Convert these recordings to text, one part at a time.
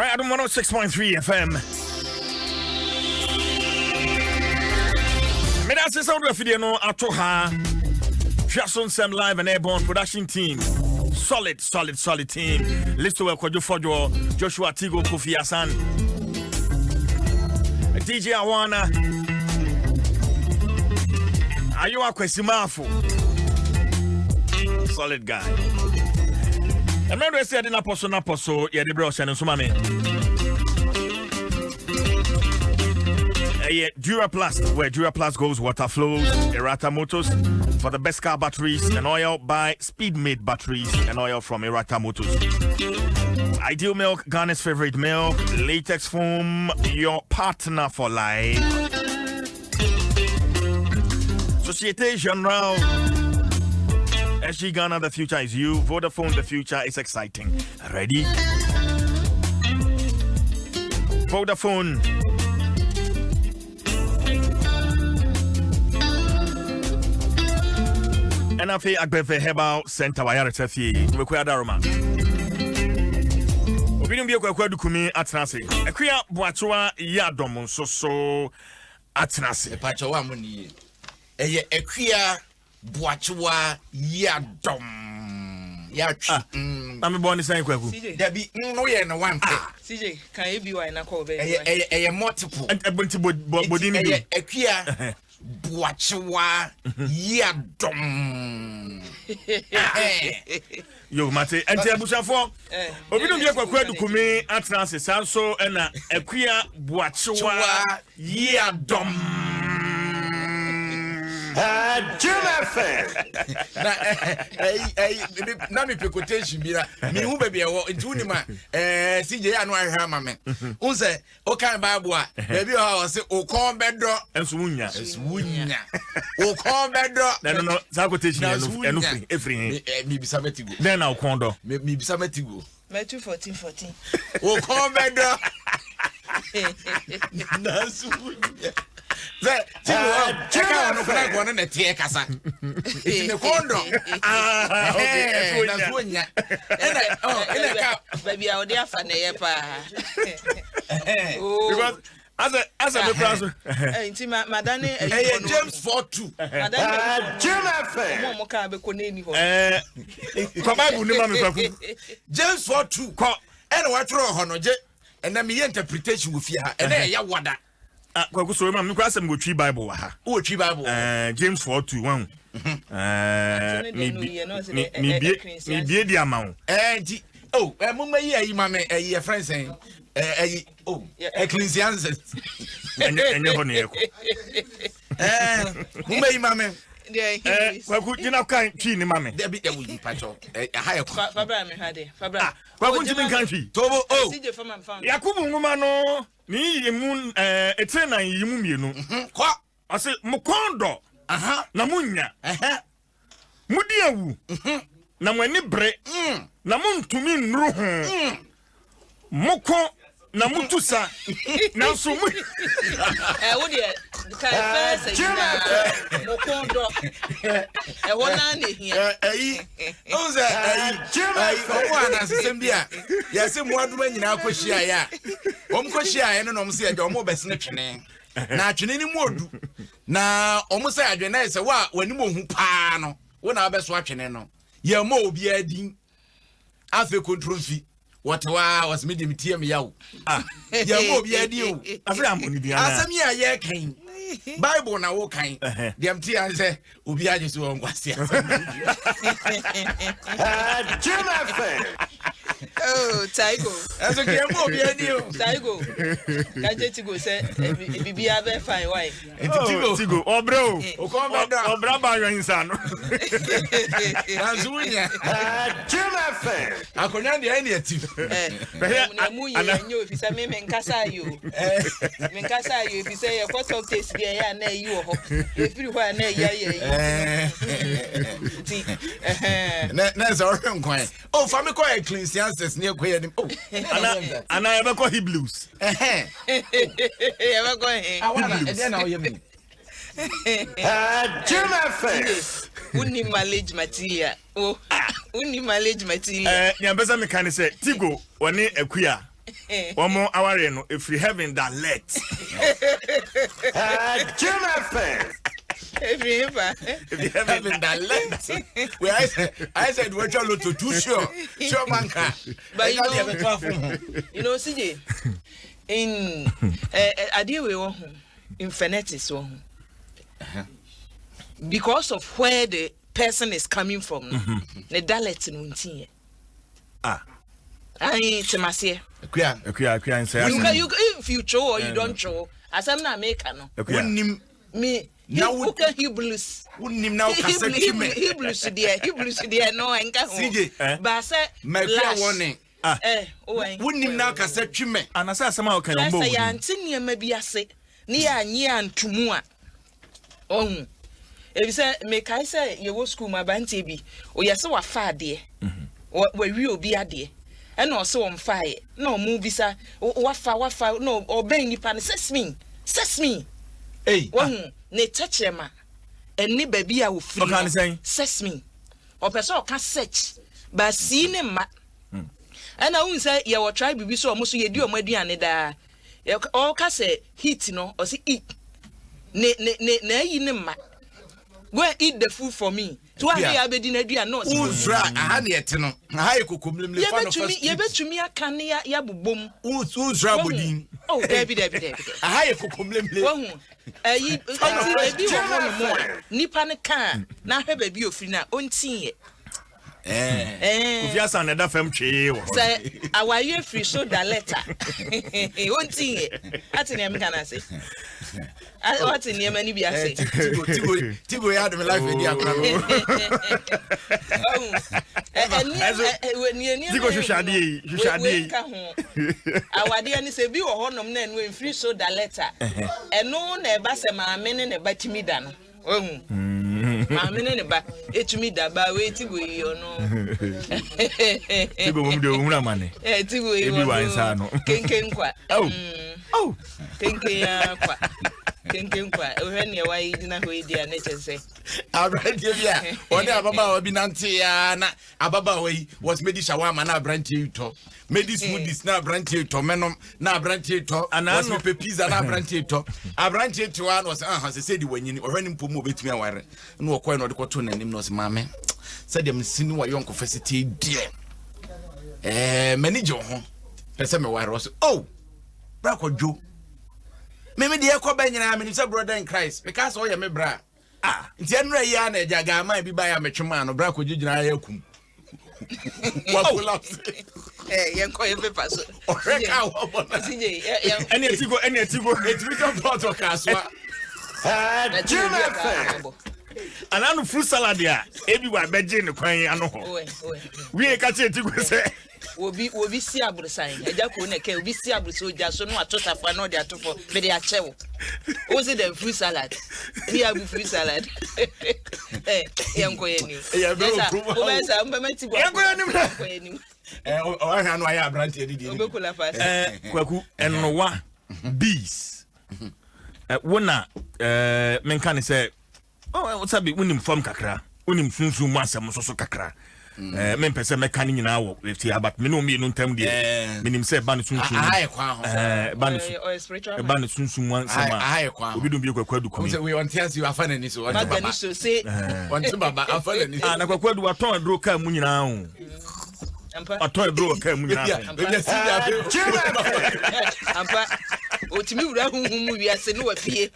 Right, Adom 106.3 FM. Medase sound video no atoha. Dwaso Nsem live and airborne production team. Solid team. Listo Kwajo Fojo, Joshua Tigo Kofi Hassan. DJ Awana. Ayo Akwesimafu. Solid guy. And remember I said in Apostle, yeah, the bros and Sumame. Duraplast, where Duraplast goes, water flows, Errata Motors for the best car batteries and oil by Speedmate batteries and oil from Errata Motors. Ideal Milk, Ghana's favorite milk, latex foam, your partner for life. Société Générale, SG Ghana, the future is you. Vodafone, the future is exciting. Ready? Vodafone. And I feel Agbefe Herbal Center Wayare Tefi. We kwa daroma. Obinum bi kwa dukumi atnase. Akua boachoa ya Adom so atnase. Pacho wa muni. Eye akua boachoa ya Adom. Ya twi. Na me boni san kwaku. Dabi no ye no one pe. CJ, can you be why na call be? Eye multiple. Ebonti bodi ni bi. Eye akua boachoa ya Adom. Yo mate enti abusafo obinum bi kwa dukumi atnase sanso na akua boachoa ya Adom. Na me quotation bi na me hu ba bia wo ntu ni ma CJ anu ahwa ma me unse o kan bible a ba bi o se o kon bedo enso wunya o kon bedo no za quotation enu free every me bisa metigo then na o kon do me bisa metigo Matthew 14:14 o kon bedo na sunya Ze cheka no kuna gona na tie kasa. Itine kondo. Okay. Na sunya. Ena ka baby a odi afa na ye pa. Because as a person Nti madane James 4:2. Madane mo ka be ko na ni ho. Ko Bible ni ma me kwaku. James 4:2. Ko ena watro ho no je. Ena me interpretation wo fia. Ena ya wada. Kwaku so ma me kwa asem go twi Bible wa ha. Wo twi Bible. James 4:2 me bie di amount. Di mumma yi ayi ma me ayi friend saying Ecclesiastes. Enye ho ne yeko. Mumma yi ma me. Kwaku jina kan twi ni ma me. There be we pacho. Ha yeko. Fabra me hade. Fabra. Kwaku ntimi kan twi. Tobo CJ for man found. Yakubu nguma no ni yimu etrena yimu mienu. Kwa ase mukondo na munya mudi awu na mwani bre na muntumi nru ho moko na mutusa na so mu wo de kai first mukondo wona na hia onza kwa na sembia ya se muaduma nyina akohia ya omkohia ya no se ya de omo besene twene na atwene ni modu na omusa adwene ise wa wani mo hu pa no wo na abeso atwene no ye mo obi adin afi control fi whatever was medium tm yawo ye mo obi adin o afi amoni dia na asem ya ye kan Bible na wo kan dem ti an say obi aje so ngwase Oh, Taigo. Eso que mo bi ani o. Taigo. Kaje Tigo say bibia be fine why? Tigo, obro. O ko be da. Obra ba yo insano. Azunya. Akonya de ani ati. Na mu ye nyo fi say me nkasa yo. Me nkasa yo fi say ye ko talk taste there ya na yi wo ho. E firi ho na ya ye. Ti na so nkwan. Oh, fami ko Ecclesiastes ne ko ye ni. Oh. Ana ebe ko Hebrews. Ebe ko he. Awana e dey na o ye mi. Uni mileage material. Oh, uni mileage material. Nyambeza mekane se Tigo woni akuya. One more hour no if you heaven that let. Jim FM. If you heaven that let. Well, I said we're too sure manka. But you know CJ in Adiwe in phonetics because of where the person is coming from. The dialect nuntie. I Temasie. If you show or you don't show, as I'm not making me now who can Hebrews now Hebrews dear no and CJ but say warning wouldn't him now cassette chime and I said somehow can you say Antinia maybe I say near and to mua if you say make I say you school my banty be or yes so a far dear or where you be a dear and also on fire no movie sir what fire no or bang nipan sesame hey ne touchema eni baby a wo free sesame or person can search but see ne ma and I won't say you try be so almost you do aduane da all ka say heat no or say eat ne yi ne ma go and eat the food for me to have ya be di na aduane no uzra aha ne yete no aha ye kokomlemle fa no first ye betumi aka ne ya bobom uzra bodin oh baby aha ye kokomlemle wo hu ebi wo no mo nipa ne kan na hwe ba bi ofiri na ontie Ufia san da fam twe wo say awaye free so da letter ontie atini am kana say atini am ani bi ase tigo ya dem life edi akra no tigo shushade awade ani say bi wo honom na enu free so da letter eno na eba se maame ne ba timi da no maame ne ba etumi da ba we tigo yi ono tigo mum de umra mane tigo yi ebi wa nsa no kenken kwa oh kenken ya kwa kenken kwa ohwe ne wa yi na ho idi na chese abrantie bia oni ababa wa bi nante ya na ababa wa yi was made shawama na abrantie to made smoothies na abrantie to menom na abrantie to was me pizza na abrantie to abrantie to one was se say di wanyini ohwe ni mpomu obetumi aware na okoi no de koto nanim no se mame said dem sinu wa yonko facility die manager ho pese me ware was oh bra kodwo me de ekoba nyina me say brother in Christ because o ye me bra nti enra ya na ejaga man bi ba ya metwema no bra kodwo gina ya kum wa collapse yenko ye pepa so oreka wo bona sinje ene etigo etwito plot kaswa ananu fruit salad ya ebi wa beje ne kwan ano ho we ka che etigo se obi si abrusan eja ko na ke obi si abruso oja so no atotafa na odi atofo me de achewo o se the fruit salad we have fruit salad yenko ye ni o ba sa mbamati gwa yenko ye ni o ha no ya abrantie didi obekula fast kwaku enwa bees wona menka ne se what's up unim form kakra unim sunsun mu asem so kakra men pese meka ni nyina wo lefti abat me no ntam de menim se ba ne sunsun aye kwa ho ba ne sunsun mu asem aye kwa obi dum bi kwakwadu ko we want to see afana ni so baba so say want baba afana ni na kwakwadu waton adro ka mu nyina ho aton adro ka mu nyina ampa otimi wura huhumu wiase no wafie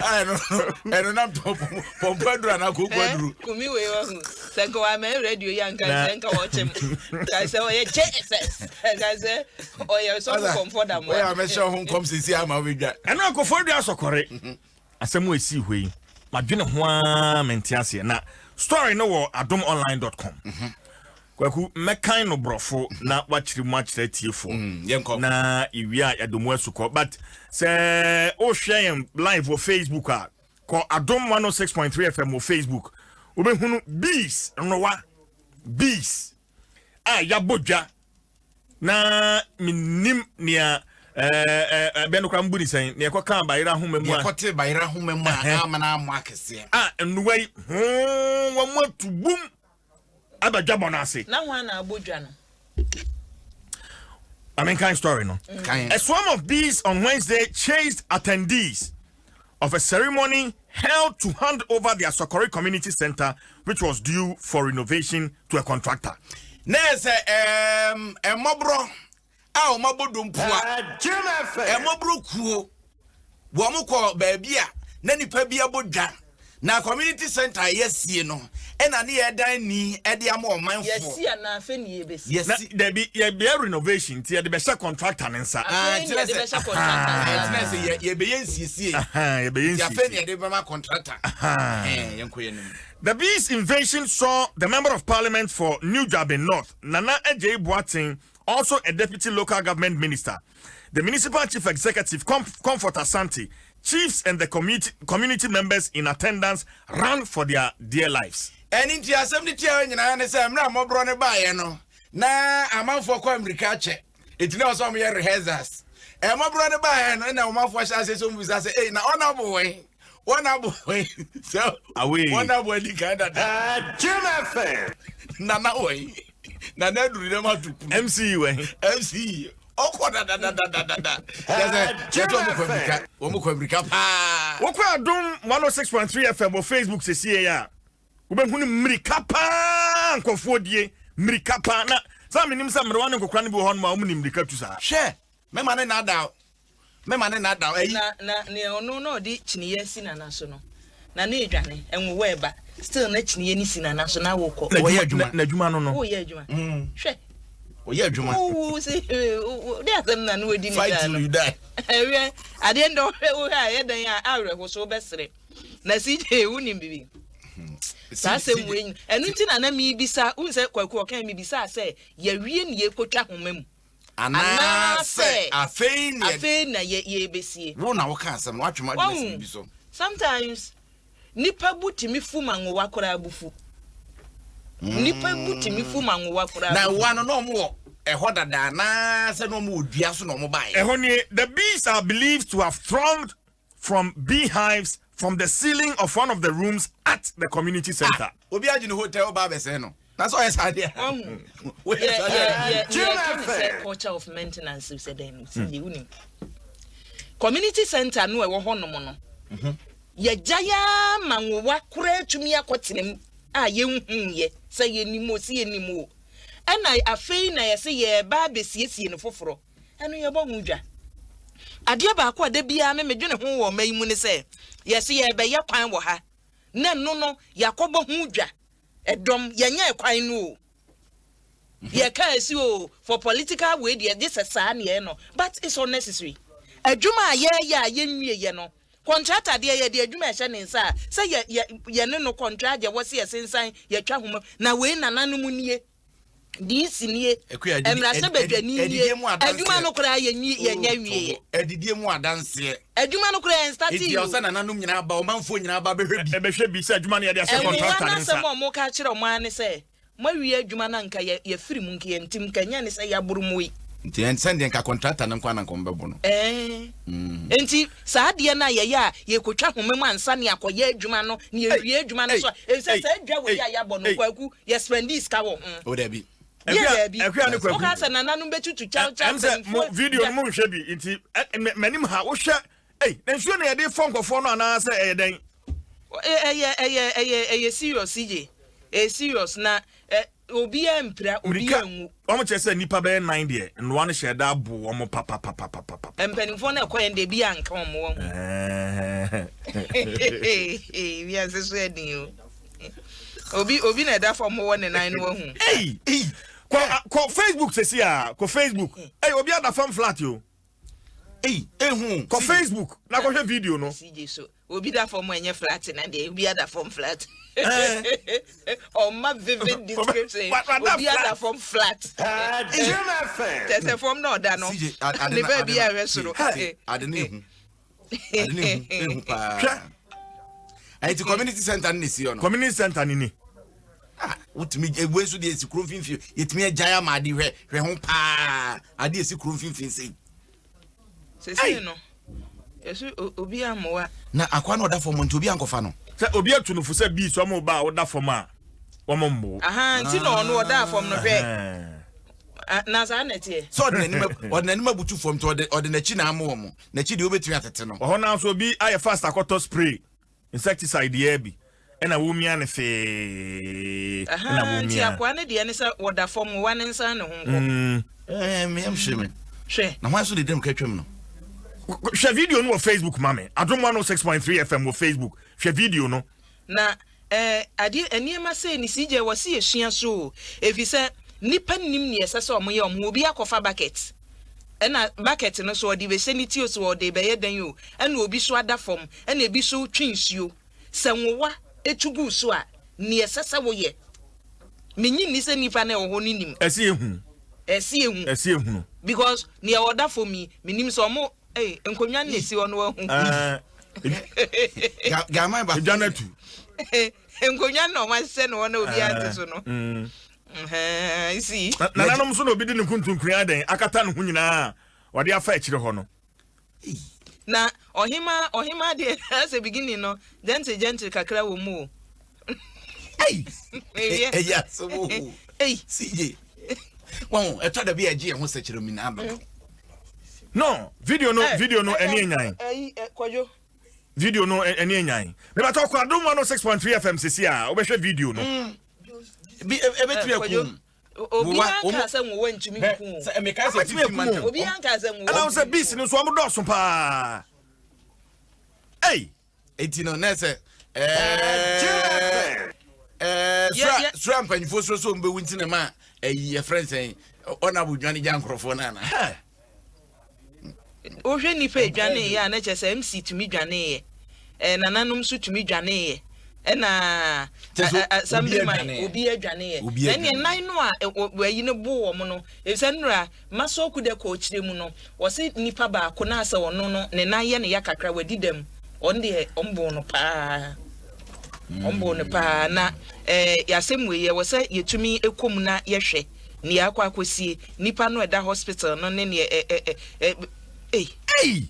eno nam to pompadura na kokwaduru kumi we wa senko wa me radio yanka senka watchem ka se o ye JSS ka se o ye so comfortable o ya me show hon kom sisi ama wedwa eno akofo dua sokore asemu esi hwei madwene ho a mentiase na story no wo adomonline.com kwaku mekan no brofo na wachiri mu achire tiefo na iwia Adom asuko but say o share live on Facebook ko Adom 106.3 FM on Facebook obehunu bees nowa bees ya bodwa na minim nia beno kwa mbuni sen ne kwa bayira homemu a kote bayira homemu a amana amakese nnuwai wo motu bum abadwa bonase na wan na abodwa no I mean, kind story, no? A swarm of bees on Wednesday chased attendees of a ceremony held to hand over their Sokori Community Center, which was due for renovation to a contractor. Nese mobro a mobodum pua mobro kuo wo mo ko ba bia na nipa bia bodwa na community center yesie no e na ne edan ni e de am omanfo yesie na afa ni ebesi yes there be renovation ti the best contractor nsa the best contractor nese ye be yensiesie ye be yensie ya fe ne de be contractor yenkoyenim. The bees invasion saw the Member of Parliament for New Jabin North, Nana Ejay Boateng, also a deputy local government minister, the municipal chief executive, Comfort Asante, chiefs and the community members in attendance ran for their dear lives. And in the assembly, I say, I'm not more brother by no. Na amanfo kwa America che. It knows some year rehearsals. And my brother by no na amanfo say so we say, hey, na honorable way. One boy, so away. One boy, the kind of Jim fan. Nana way. Nana do them out to MC way. MC. Oh, da. Okwa Adom 106.3 FM or Facebook se see ya. Ube huni mrikapa nkofo die mrikapa na sa menim sa mrewane nkokra ne bi ho ma omu ni mrika tu sa. She, me mane na da. Na ne ono no di chiniye si na so no na ne edwane enwo eba still na chiniye ni si na so na woko na adwuma no wo ye adwuma hwe wo ye adwuma wo se de atem na no odi ni fight till you die ewe ade ndo wo ha ye dan a awre ho so besere na si je wo ni bibi sa se mwen enu nti na mi bisa unse kwaku okan mi bisa se ye wie ne ye kotwa homam Anase afein na ye besie wo na wo ka asem wo atwema de bi so sometimes nipa butimi fuma nwowa kora abufu nipa butimi fuma nwowa kora na wa no mo eho dada na se no mo odua so no mo bae eho ni the bees are believed to have thronged from beehives from the ceiling of one of the rooms at the community center. Obi aji no hotel ba be se no. That's all yes idea. Yeah, culture of maintenance we said then. Community center no e wo hono mo no. Ye jaya manwowa kura tumi akotenem a ye nhun ye say ye nimo si ye nimo. Ana afei na ye say ye ba besiesie no foforo. Eno ye bo hudwa. Ade ba akwa da bia me medwene ho wo mai mu ne say ye say ye be ye kwan wo ha. Na no yakobo hudwa. Edom yenya ekwan no ye ka esi o for political way dey this sa na no but it's unnecessary adwuma ye nwie ye no contractor dey ye dey adwuma ehye ne nsa say ye ne no contract ye wose ye sensan ye twa homa na we nananu mu nie this nie emra se badwani nie adwuma no kora ye nya wie edidie mu adanse adwuma no kora en start e o sa nananum nyina ba o manfo nyina ba behwe bi behwe bi se adwuma no ye dey ase contractor ne nsa mo ka kire o man ne se ma wie adwuma na nka ye firi mu nka ye ntim kanya ne se ya buru mu yi nti en send nka contractor na nkwa na nko mbebo no enti saa de na ye ya ye kotwa homem ansa ne akoye adwuma no ne ye wie adwuma no so e se adwa we ya bo no kwaku ye spendi ska wo o da bi ekwa ne kwaku o ka se nananu betutu chaw video no nhwe bi nti manim ha wo hwe na nsuo na ye dey fon kwofo no ana se den serious CJ serious na obi empra obi anwu omo chese nipa be 9 de no one share da bo omo papa empanifo na ekoyen de bi anka omo wo we are so edin obi na da for mo 19 wo hu ko Facebook sesi a ko Facebook obi ada fam flat yo hu ko Facebook na ko hwe video no CJ so obi da for mo enye flat na de obi ada form flat my vivid description obi ada form flat there's a form no da no the baby are so adene hu pa ai ti community center ni si ono community center ni utimi egwesu de esi kro finfin yetimi agaya ma de hwe ho pa ade esi kro finfin sei no yesu obi amoa na akwa no da for monti obi ankofa no se obi atunufu se bi so mo ba wo da for ma wo mo mbo nti no no da for no hwe Nazanete. So the animal butu from to the Nachina mom. Nachi do between at the Oh, now so be I fast a spray insecticide the abbey. And a woman and fe. Tia Kwane, the answer or the form one and son. Me, I'm shaming. Now, why should they don't catch him? Share video no Facebook, mammy. Adom 106.3 FM with Facebook. Share video no. Na ade eniema say ni CJ was see ehia so if you say nipa nim ne yesa so omoye omo obi akofa bucket ena bucket no so odi be seniti so odi be ye dan yo ena obi so ada form ena ebi so twinsuo senwowa etugu so a ne yesa sa wo ye menyi ni se nipa na wo ni nim esi ehunu because ne order for me minim so omo nkonwa na esi wono hu Gamma ba Janatu. Nkonya no ma se no na obi ate so no. See. Na nanom so no obi di ne kuntunkua den akata no hu nyina. Wode afa akire ho no. Na ohima de as a beginning no gentle kakra wo mu. Yeah, so CJ. Well, I thought to be a G and what's such a minute. No, video no any nyan. Kwajo. Video no any nyan. Never talk Adom 106.3 FM CCA. Obehwe video no. Be a bit Obi anka se wo wantumi ku. Say me ka say 50 man. Obi anka se wo. And I say beast no so am do so pa. Hey, 18 no na say Trump and for so be winti na ma your friend saying honorable Johnny Jankrofo na na. O hwe ni pe dwane ya na chese MC tumi dwane ye. Nananom so tumi dwane ye. Na somebody obi adwane ye. Ene nan no a wayi ne bo wo mo no. Esenura maso ku de ko chire mu no. Wo se nipa ba ko na ase wono no ne nan ye ne ya kakra wadi dem. On de ombo no pa. Ombo no pa na yasemwe ye wo se yetumi ekom na ye hwe. Ni akwa akosie nipa no eda hospital no ne Hey!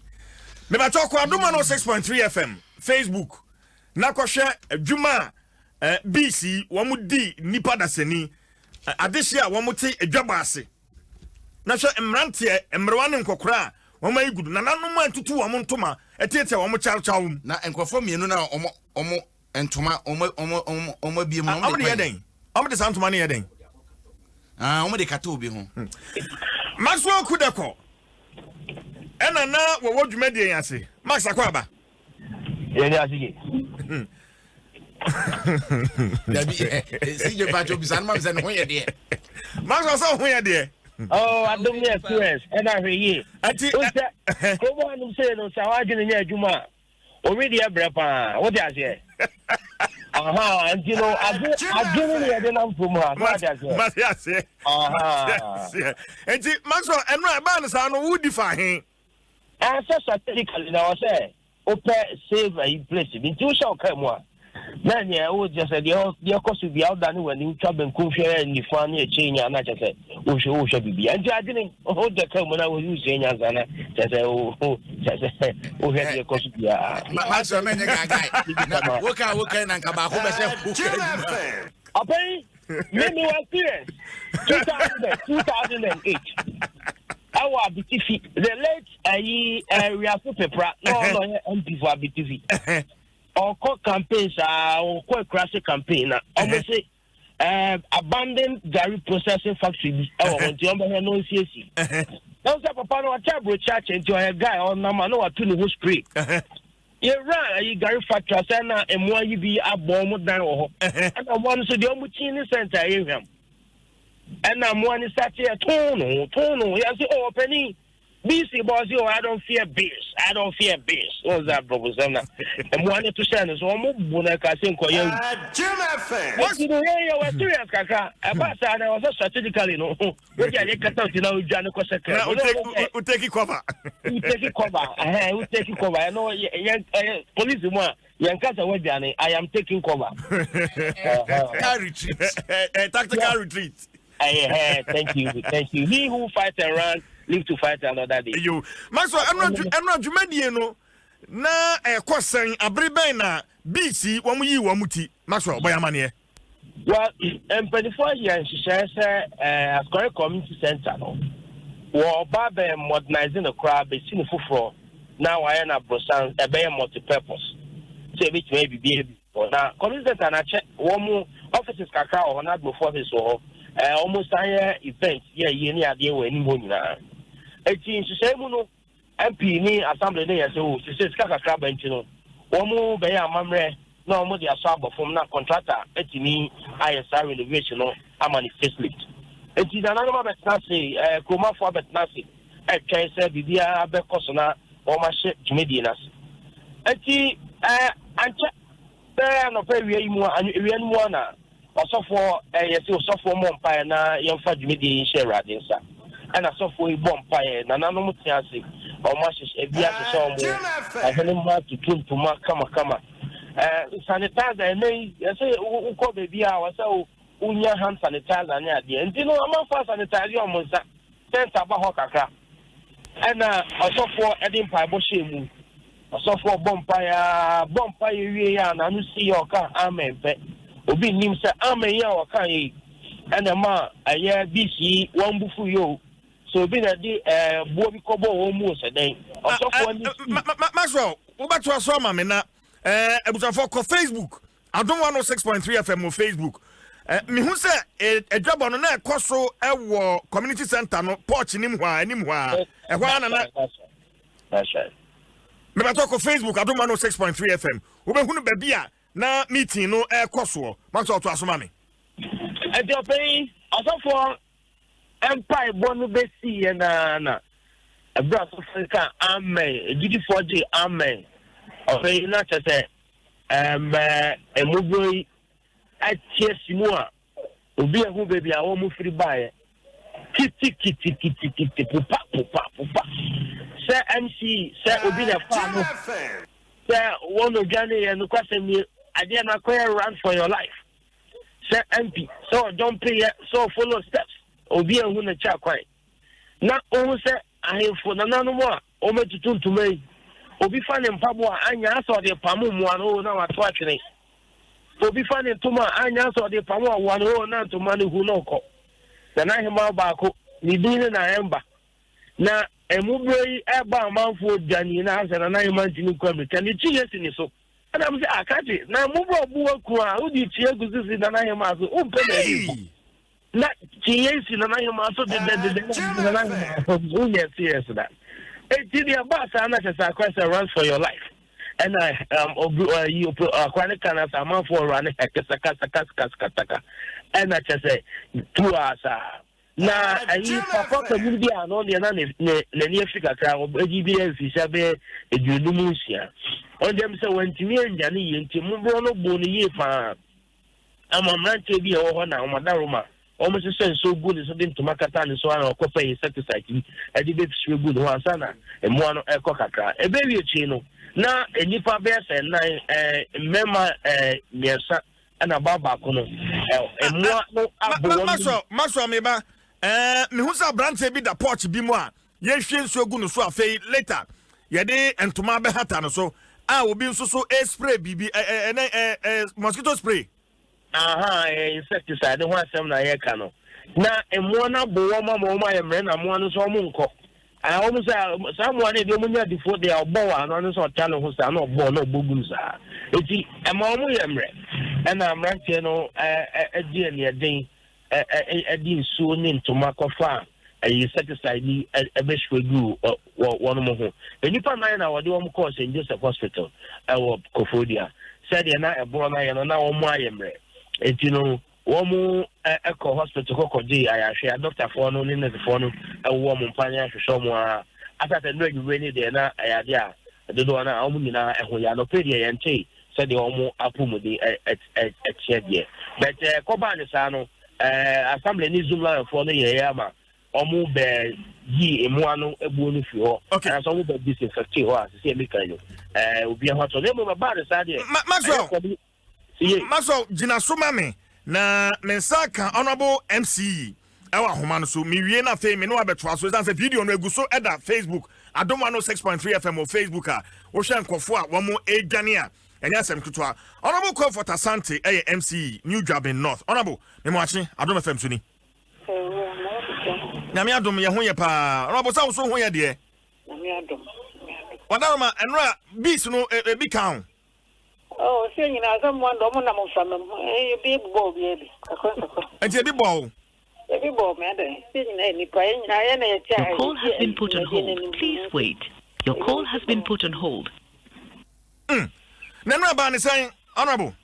Me ba talk Adom 106.3 FM Facebook. Na kwhwe adwuma BC wo mu di nipa dasani adehia wo mu te adwaba ase. Na hwe emrante emrewa ne nkokora wo mai gudu na nanom antutu wo mu ntoma etete wo mu charchawum na enkofo mienu na omo entoma omo biem no omo de yeden omo de santoma ne yeden omo de kata obi ho Maso kudeko ena na wo dwumadi yan ase Max akwaba yeni asige dabi CJ Pacho bisan mam sen ho ye de Max so ho ye de oh Adom experience and I hear ati ko mo anu say no sa wa gene nya adwuma already abrepa what dey say and you know agene ne dey nam from her what dey say enti Max eno e ba no sa no wo defy hen answer strategically now say open save a place in two shall come one then yeah we just said the cost will be out done when you try and share and the funny change and I just said we should be and I didn't hold the come when I was using as an just the cost Max man guy work and kabako be okay maybe was serious 2008 our BTV the late area for paper no MP for BTV or campaigns or crash campaign almost say abandoned dairy processing factories on the no CSC now say papa no chabro church into a guy on number no to no spray you ran a dairy factory say na emo yi bi abom dan wo and one so the omuchini center area and I'm one is such a tono. Yes, oh, Penny. BC boss, I don't fear bears. What's that, proposal? And one to send us almost Bunaka Sinko. What's the way you were serious, Kaka? About that, I was strategically no. What I cut out, Janico Secretary. We'll take it cover. We take it cover. I know, police, Yankasa Wajani, I am taking cover. Tactical retreat. Thank you. He who fights and runs live to fight another day. You, Maso, I'm not Jumadiano. Na question abrebe na BC wamuyi wamuti Maso Bayamanie. Well, and 24 years, she says, as correct community center, no. Well, Baba modernizing the crowd, be seen for now. I am a brosan, a bear multi-purpose. So, which may be now, community center, and I check one more offices, cacao, or not before this or almost a event, yeah, any idea where anyone now. It seems to say, MP ni assembly day so she says kaka crab and you know omo be ya mamre na omo dia so from na contractor etimi ISR renovation no amani facelift enti na na ma betna say kroma for betna say e twen say bibia be koso na o ma hye jumedi na enti anche be no pe wie mu wie mu na osofo yesi osofo mo mpa na yemfa jumedi hye rade nsa and a software bomb fire, Nanano Tiasi, or Mashes, a Bias, I had him to tune to Mark, Kama. Sanitizer, and they say, who call the Bia, or so, Unya hand sanitizer, and the end. You know, I'm not fast sanitizer, almost sent about Hokaka. And a software Edim Piboshimu, a software bomb fire, and I see your car, amen. Obi nim say amen ya or can and a ma a year BC, one bufu yo. So be that the Bobby Cobo almost a day. Maswell, go back to our summer, Mena. I was for Facebook. Adom 106.3 FM on Facebook. Me who say a job on a coso a community center no porch anymore. A one and that's right. Me talk on Facebook. Adom 106.3 FM. Ube hunu bebia na meeting no air coso. Maswell to asomami. And you're paying also for Empire Bonu Bessie and a brass of Africa, amen, GD4G, amen. Okay, not to say, a movie at Chesimua will be a who baby, I almost free buy kitty, pupa. Sir MC, Sir Obina Farm, Sir one of Johnny and the question me, I did not run for your life. Sir MP, so don't pay, so follow steps. Obi a huna cha kwai na o se ahefo na nanu mo o metutu ntuma obi fa ne mpabo anya aso de pamu mu anu na wato atwene obi fa ne ntuma anya aso de pamu awanu na ntuma ne hu no ko na na hema baako ni din na emba na emubrei eba amanfo dani na asana na hema ntini kwa me kan ti yesi ni so ana mo se akati na mubro buwa ku a udi ti egusi na hema so o pe na ri na chiyesi na hema so de yes that it the boss ana say question runs for your life and you chronic cancer amount for run kaka and I just say 2 hours na ayi papa community ano de na ne Africa kra GBA fisha be edunumusia on dem say wantimi anja ne yenti mbo no bo ne ye fa amamrante bi e ho na omadaroma almost so good is something to Makata and so on or copper insecticide. I did it good one sana and one a cockacra. A baby chino. Now a nipa bears and 9 mema nearsa and a babacono. And Maso meba me who's a branch a bit the porch bimoa. Yes, she so good so a later. Yade and to my behatano so I will be so a spray BB mosquito spray. Insecticide, the one some na yekano. Na emwana booma moma emre na mwana so munko. I almost someone dey munya before they are born and so tell who say no born no bugunza. Eti emomu emre. And I'm right you know e die den e so ni ntoma kofa insecticide ni e be shwegu one mo ho. Enipa nine na wode wo course in Joseph Hospital e wo Kofodia. Said na e born na na wo mo ayemre. You know, one echo hospital cocody, I share a doctor for no in the phone, a woman pioneer for somewhere. After the no rainy day, I had the door now, Omina, and we are no pedia and tea, said the Omo Apumudi at Chedia. But Cobanisano, assembly needs to for the Yama, Omo bear ye in one a bonus for. Okay, as all the disinfecting was, see me kind of. Will be a hot to them about the side. Maso jina sumame na mensaka honorable MC ewa homa so mi wie na fe me no abetwa so say video no eguso eda Facebook Adom 106.3 FM o Facebook a wo hwe nkofo a wo mo edwane a enya sem kutwa honorable Comfort Asante MC New Job in North honorable memwachi Adom FM suni na me adom ye ho ye pa honorable sa so ho ye de na me adom wadaroma enra beats no bi kan oh say nyina azam wando mo na mo famam e bi bo bi akon enti bi bo Your call has been put on hold. Please wait. Your call has been put on hold. Nana Bani saying, Honorable.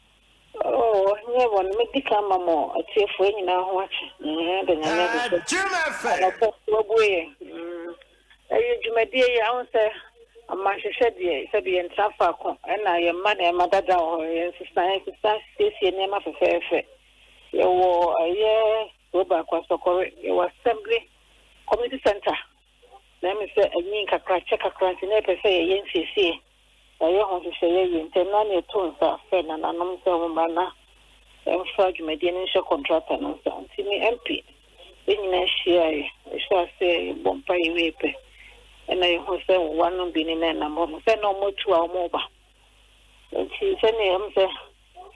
Oh, never medical mamma, a tear for any now watch. My dear, I answer a mash said, said the Entrafa, and I am mother and mother down, and sister, Stacy, name of a fair fair. You were a year. Go back was correct. It was assembly community center. Let me say a ninka crack check a crunch in every say a NCC. I want to say in 10 tones are fed and announced a woman. And frag median contractor and so to me MP. In a share, I shall say Bompay Wape. And I was saying one being in a number, say no more to our mobile. And she said,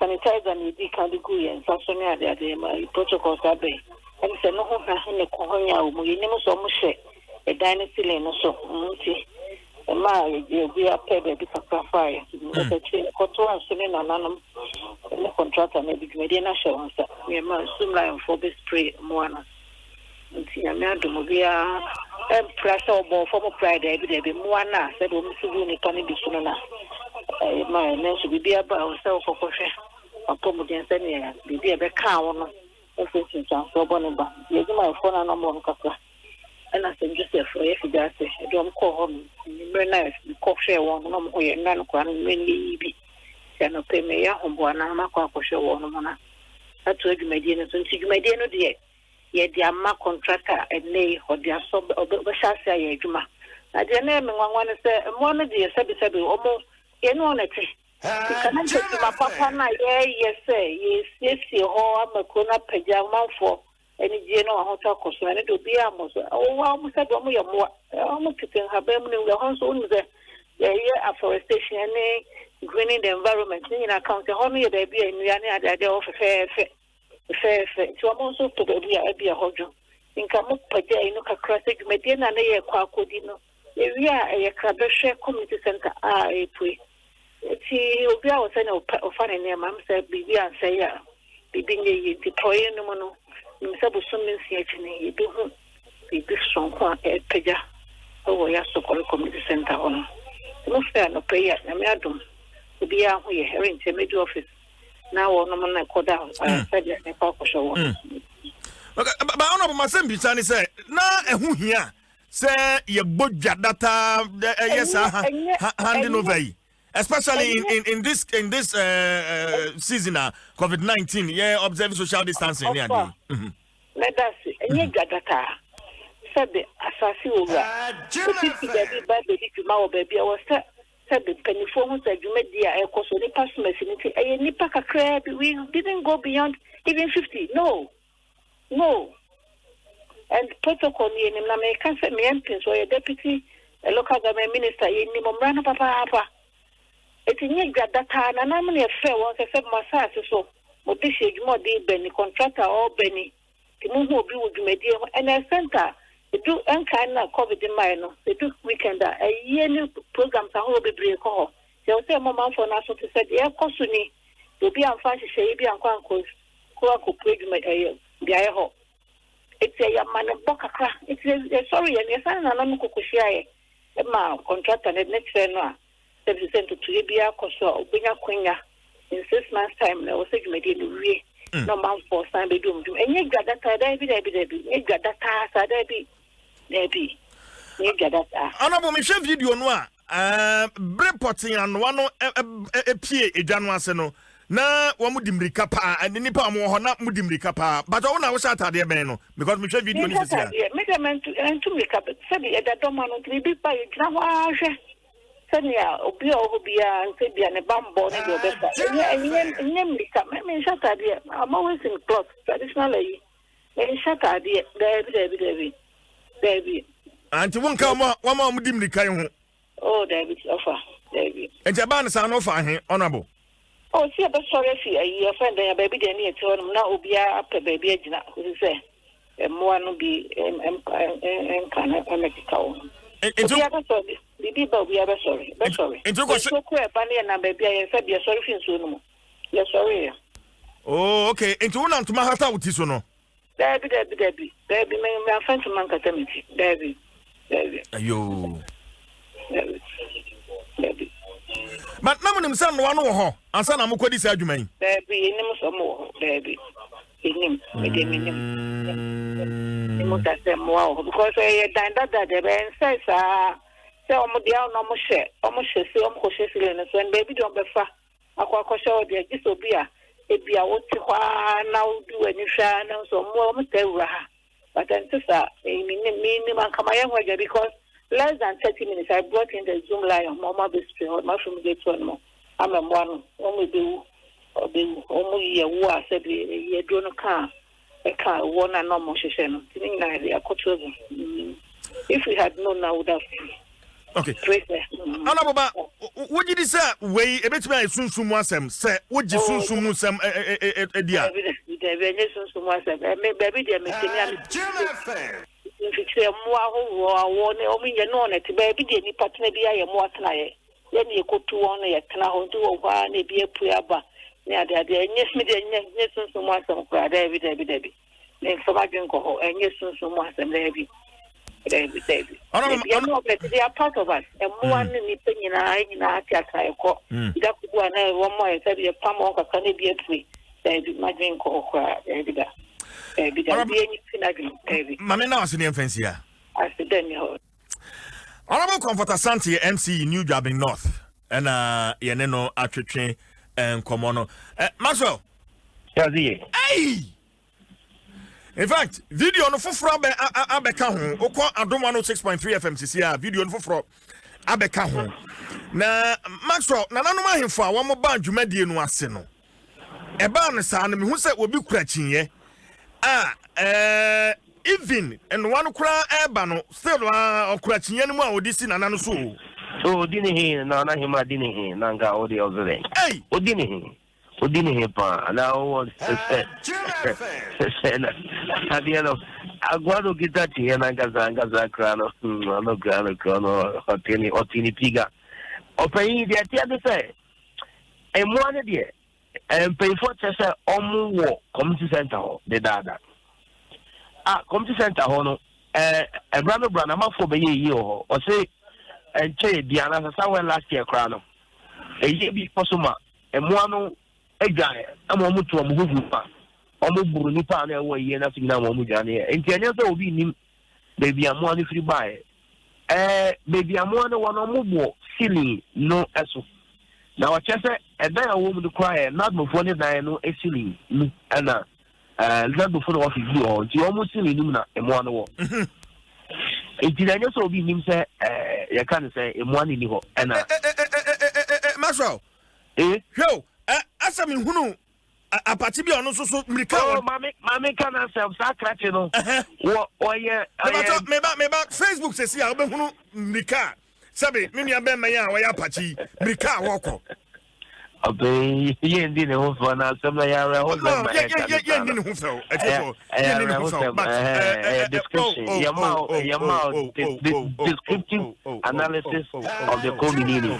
sanitize and you can go and Sasonia, the protocols are bay. And say no one in the Cohonia, we never so much a dynasty lane or so. A marriage, we are paid a bit of fire. Cotoa, Sunin, and the contractor may be Mediana show. We are soon like for this spray, Moana. And see a man to Movia and pressure ball from a pride every day. Moana said, "Oh, Mr. Winnie, can it be sooner?" My name should be about self for coffee. A pomodian senior, be a cow, offensive chance for Bonaba. You do my phone and number on Cassa. And I send Joseph for if you does it. I don't call home. Very nice. The coffee one, no more, and none of one, mainly be. Can pay me a home one, and Macquaco show one mana. That's what you made in it. And you made no dear. Yet the Amma contractor and lay or their sub of the Shasha Juma. I didn't name one say, one of the Sabi almost. You know, it. Can take my papa? Yes, yes, oh, I'm a corner pajama for any general hotel cost, and it will be almost. Oh, almost said, almost keeping her family in the house on the year afforestation and greening the environment. In account, the honey, there be in the idea of a fair. To almost to be a hodger. In Kamu Paja, in a classic Medina, and a Quacodino. We are a Crabeshe community center. I pray. She will be our son of funny name. I'm said, Bibi and say, Bibi deploying no mono. Himself was swimming theatre. You do be strong at Peja. Oh, yes, so called community center on. No fair, no prayer. I may do to be out here in the middle office. Now, no one I called out. I said, I can't show. But Honorable Masembi Sani said, "Na who here say your budget data yes handing over, especially in this season COVID-19. Yeah, observing social distancing. Yeah, let us see. Any data said the assassin over. Baby, baby, I was said the penny phone said you made the air cost. Only pass messinity. A nipaka crab. We didn't go beyond even 50. No. And protocol in American Americans or a deputy, a local government minister in Nimomrana Papa. It's in data, and I'm only a fair once I said my so. But this is more deep Benny contractor or Benny. The moon will be with media and a center. They do unkind COVID in minor. They do weekend a yearly program to hold the break call. They'll say, Mamma for National to say, yeah, Cosuni, you'll be on fancy shabby and Quancos, Quaco Prig. It's a man of Bocca. It's a sorry, and your son and I'm Kukushia, a man contract and next year. They sent to Libya, Koso, Bina Quina. In 6 months' time, there was a median no man for San Bedum. And you got that, you got that, Debbie. You got that. Honorable Michel video noir, Breporting and one a P. a Januaseno. Na wamudimrika pa and nipa mo na mudimrika pa but I was at there beno because me share video ni sisi ya measurement to make up sabi e da doma no gribi pa e gra wa hwe sania obi obia sabi ne bambo ne do besta nyem mrika me shata there I'm always in clothes traditionally me shata there David anti won ka mo mudimrika ho oh David offer David e jaba na sa no fa he honorable Oh, see, but sorry if you friend and baby, then you told him now, be up a baby, who say, and more no be kind of Mexico. Into the people we are sorry. But sorry. Into so queer, Bunny and baby, I said, you're sorry for soon. You're sorry. Oh, okay. Into one to Mahata with this one. Debbie, my friend to Mankatamity. Debbie. Ayo. Debbie. But now when I'm saying one more, and son, I'm going to say, you mean? Debbie, in him some more, Debbie. In him, because I dined at the band says, so almost when baby don't be far. I quite sure the disobia. It be a what now do any shine so more but then sister, minimum come because less than 30 minutes I brought in the Zoom line Mama Bistri or mushroom gate one more. I'm a one only do or the only a war said a drone a car one and normal session. If we had known, I would have. Okay. Anababa, what did you say? Way a bit my soon Nsem say, what you soon Nsem dear? Baby, dear, if it's a more baby, any partner be I am more tonight. Then you go to one a canal do a one, be a puaba. Near the yes, me, yes, someone some crowd every day. Then for my drink and yes, someone some baby. They are part of us. And one in I that could go and one more said a palm of a canny be a tree. They did my drink or cry every day. Mamma, now, Senior Fancy. I said, then you Honorable Comforter Santi MC New Jabbing North and Yaneno Atri and Comono. Maxwell. Hey! In fact, video no for abeka ho. Okwa Adom 106.3 FMCC video no for abeka ho. Na Maxwell na nanu ahemfo a wo mo ba dwumadie no ase no. E ba no sa na me hu se obi kura chinye. Even and one kura eba no still okura chinye no mu a odisi na nanu so. So dini he na hima dini he na nga odi ozere. Hey, odini he. Odini he pa na o say. At the end of Aguado Gitati and Angaza Crano, no Grano, Otini Piga. Or paying the idea to say, and one idea, and pay for Tessa Omu Community Center, the Dada. Community Center, Hono, a brother Branama for the year, or say, and Che Diana, somewhere last year, Crano. A year before Suma, and one a guy, I'm almost to a movie. Omo nipa na ewo ye na signa mo mu jane e ntianya so obi nim baby amo ni free buy baby amo na wono mo bo ceiling no eso na wa chese e dan awo mu cry not mo fo ni dan no e ceiling nu ana that before what you do on ti omo ceiling nu na e mo na wo ntianya so obi nim se ya kan se e mo ani ni ho ana Maxwell yo asa mi hunu a party be on so America. Oh, mami can self sacred, you know. Yeah. Me back Facebook says ya be hunu America. Sabe, me be me ya wa ya party. America woko. Abe, ye ndi ne ho for na sem na ya re ho ye ndi ne ho fo. Ye ndi ne ho fo. But description, descriptive analysis of the community.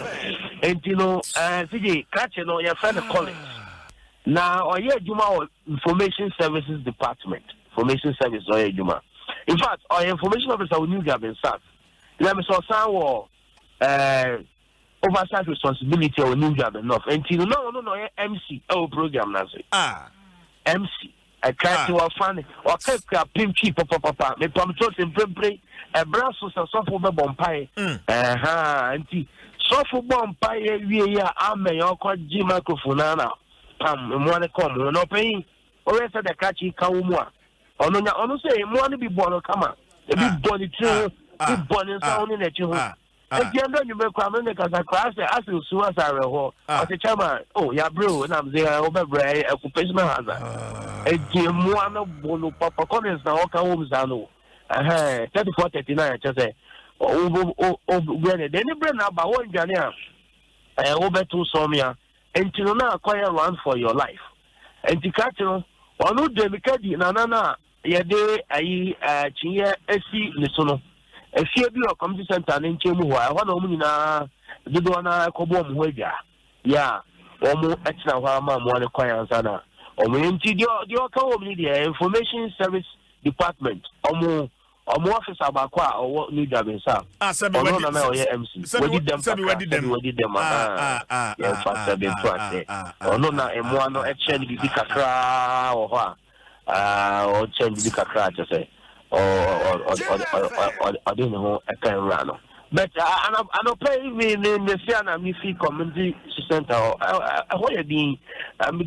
And you know, CJ, catch you know your friend Collins. Now, or yeah, Juma Information Services Department. Information Service or yeah, Juma. In fact, our information officer will new job in SAT. Let me saw some oversight responsibility or new job enough. And you no MC program now. MC. I can't do a funny or take a pimp cheap papa. Me pump to play a brass or soft bomb pie. And soft bomb pie, we are army or quite G microphone now. Mwane come no paying or else the catchy kaumwa ono say mwane be born kama be born true be born sound in at you again you make come in because I class as you so as I ho as a chairman oh yeah bro and I'm there over bray occupation hazard e je mwana bolo papa comments na o ka homes anu 3439 just say oh when the brain about one jania obetu somia and to not acquire run for your life. And to catch you, or no, the Mikadi, Nana, Yade, Chia, Esi, Nisono. A few of your community center in Chemu, I want to mean, the Dona Cobom Wager. Yeah, almost extra Hama, one acquire Sana. Or into your media information service department, or more office about or what need to be served. Sabi We did them. Yes, faster than twice. Or no, na no exchange the kakra or what? Or change the kakra to say. Or I don't know, I can run. But I don't pay me in the Siana Mifi Community Center. I want to be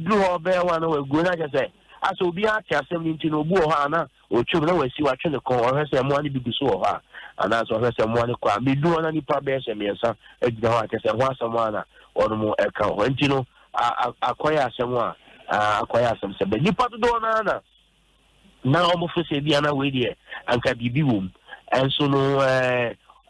do all bear one over good. I just say, I shall be at 17 Obuhana or children will see what you call her some money be so her. And that's what her some money quite be doing any problems and me, sir. I can say once a month or more account. When you know, acquire someone, acquire some. But you put the door on now almost say Diana Wady and can be boom. And so no,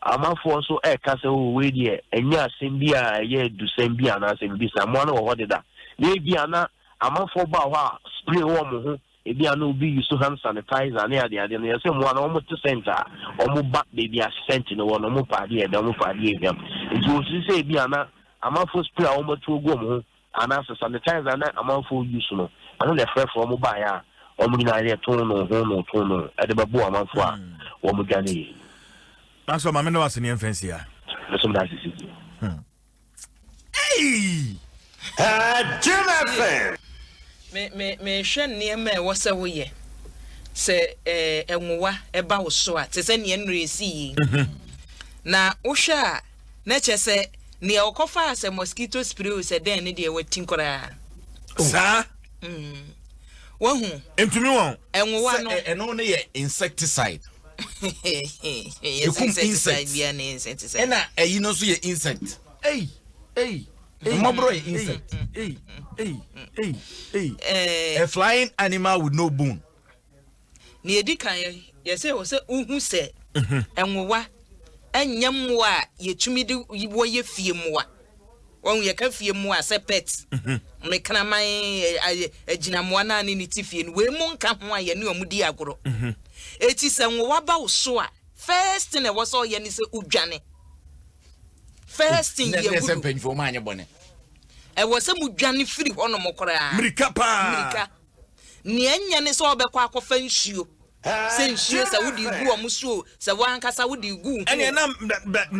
I'm for so a castle Wady and yes, India, yeah, do same be an answer be someone or what did that. Maybe Anna. I'm for Bawa, spray warm, if you know, be used to hand sanitizer near the idea, there's someone almost the center, almost back baby are sent in one more party, and don't party them. It was to say, Biana, I'm for spray almost to go, and as a sanitizer, I'm for use. I don't have for mobile, or Mugina, tono, at the babu, I'm for Omugani. That's what my man was in the infancy here. That's what I see. Hey! Jim FM! Me hwɛ nneɛma a ɛwɔ sɛ woyɛ sɛ ɛnwowa ɛba wo so a te sɛ nea nnure esi na wohwɛ a na kyɛ sɛ nea ɔkɔfa sɛ mosquito spray sɛ den ne deɛ wati koraa saa wahu entumi wɔn ɛnwowa no ɛno ne yɛ insecticide insecticide bia ne insecticide ɛna ɛyi no so yɛ insect Mobro insect. A flying animal with no bone. Near Dickay, yes, I was who said, and what? And yamwa, ye to me do you were ye fear more. When we can fear more as a pet. Make my a ginamwana in its and we won't come why you knew Mudiagro. It is a wabao soa. First thing I was all Yanis Ujane. First thing you pay for my bonnet. I was a mujani free on a mokora. Mrikapa. Nian is all the quack of fence you. Since years I would you go a musu, so one casa would you go. And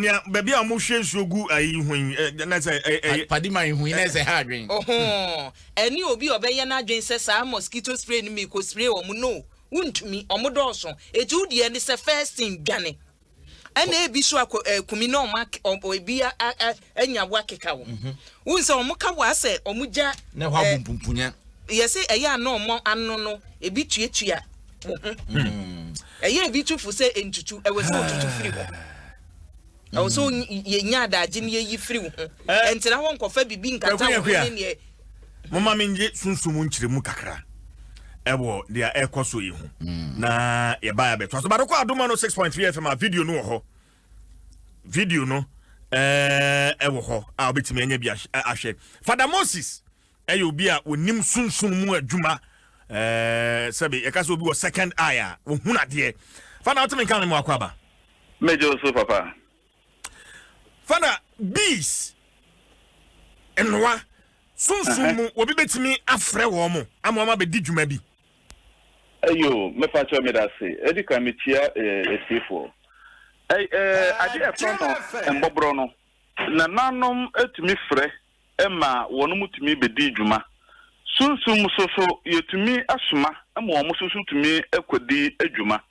you're baby, I'm mushes so good. That's a Padima who has a hard ring. Oh, and you will be obeying Jane says, I'm mosquito spray me, cause spray or no. Wouldn't me or Modoson. A Judy and it's a first thing, Johnny. And they be so kumino mark or be a wakeka. Who's on Mokawase or Muja? No, how pumpunya. Yes, a ya no more unknown, a bit chia. A year be too for say into two. I was not to free. I was so yada, Jimmy free. And I won't coffee being cut out. Mamma Minje soon munchri mukakra. Ewo dia ekoso yi hu na ye ba ya beto so ba ko Adom 106.3 FM video no ho ewo ho a obetimi anya bi ahwe Father Moses obi a onim sunsun mu adwuma sabi e ka so obi wo second eye wo hu na de Father otimi kan mu akwaba mejo so papa Father bees enwa sunsun mu obi betimi afre wo mo amoma be di dwuma bi ayo me fa cho me da se edi kan me tia esifo ade e front embobro no na nanom etumi frɛ ema wɔnom tumi bedi dwuma sunsum so yetumi asoma ema wɔn so tumi akodi adwuma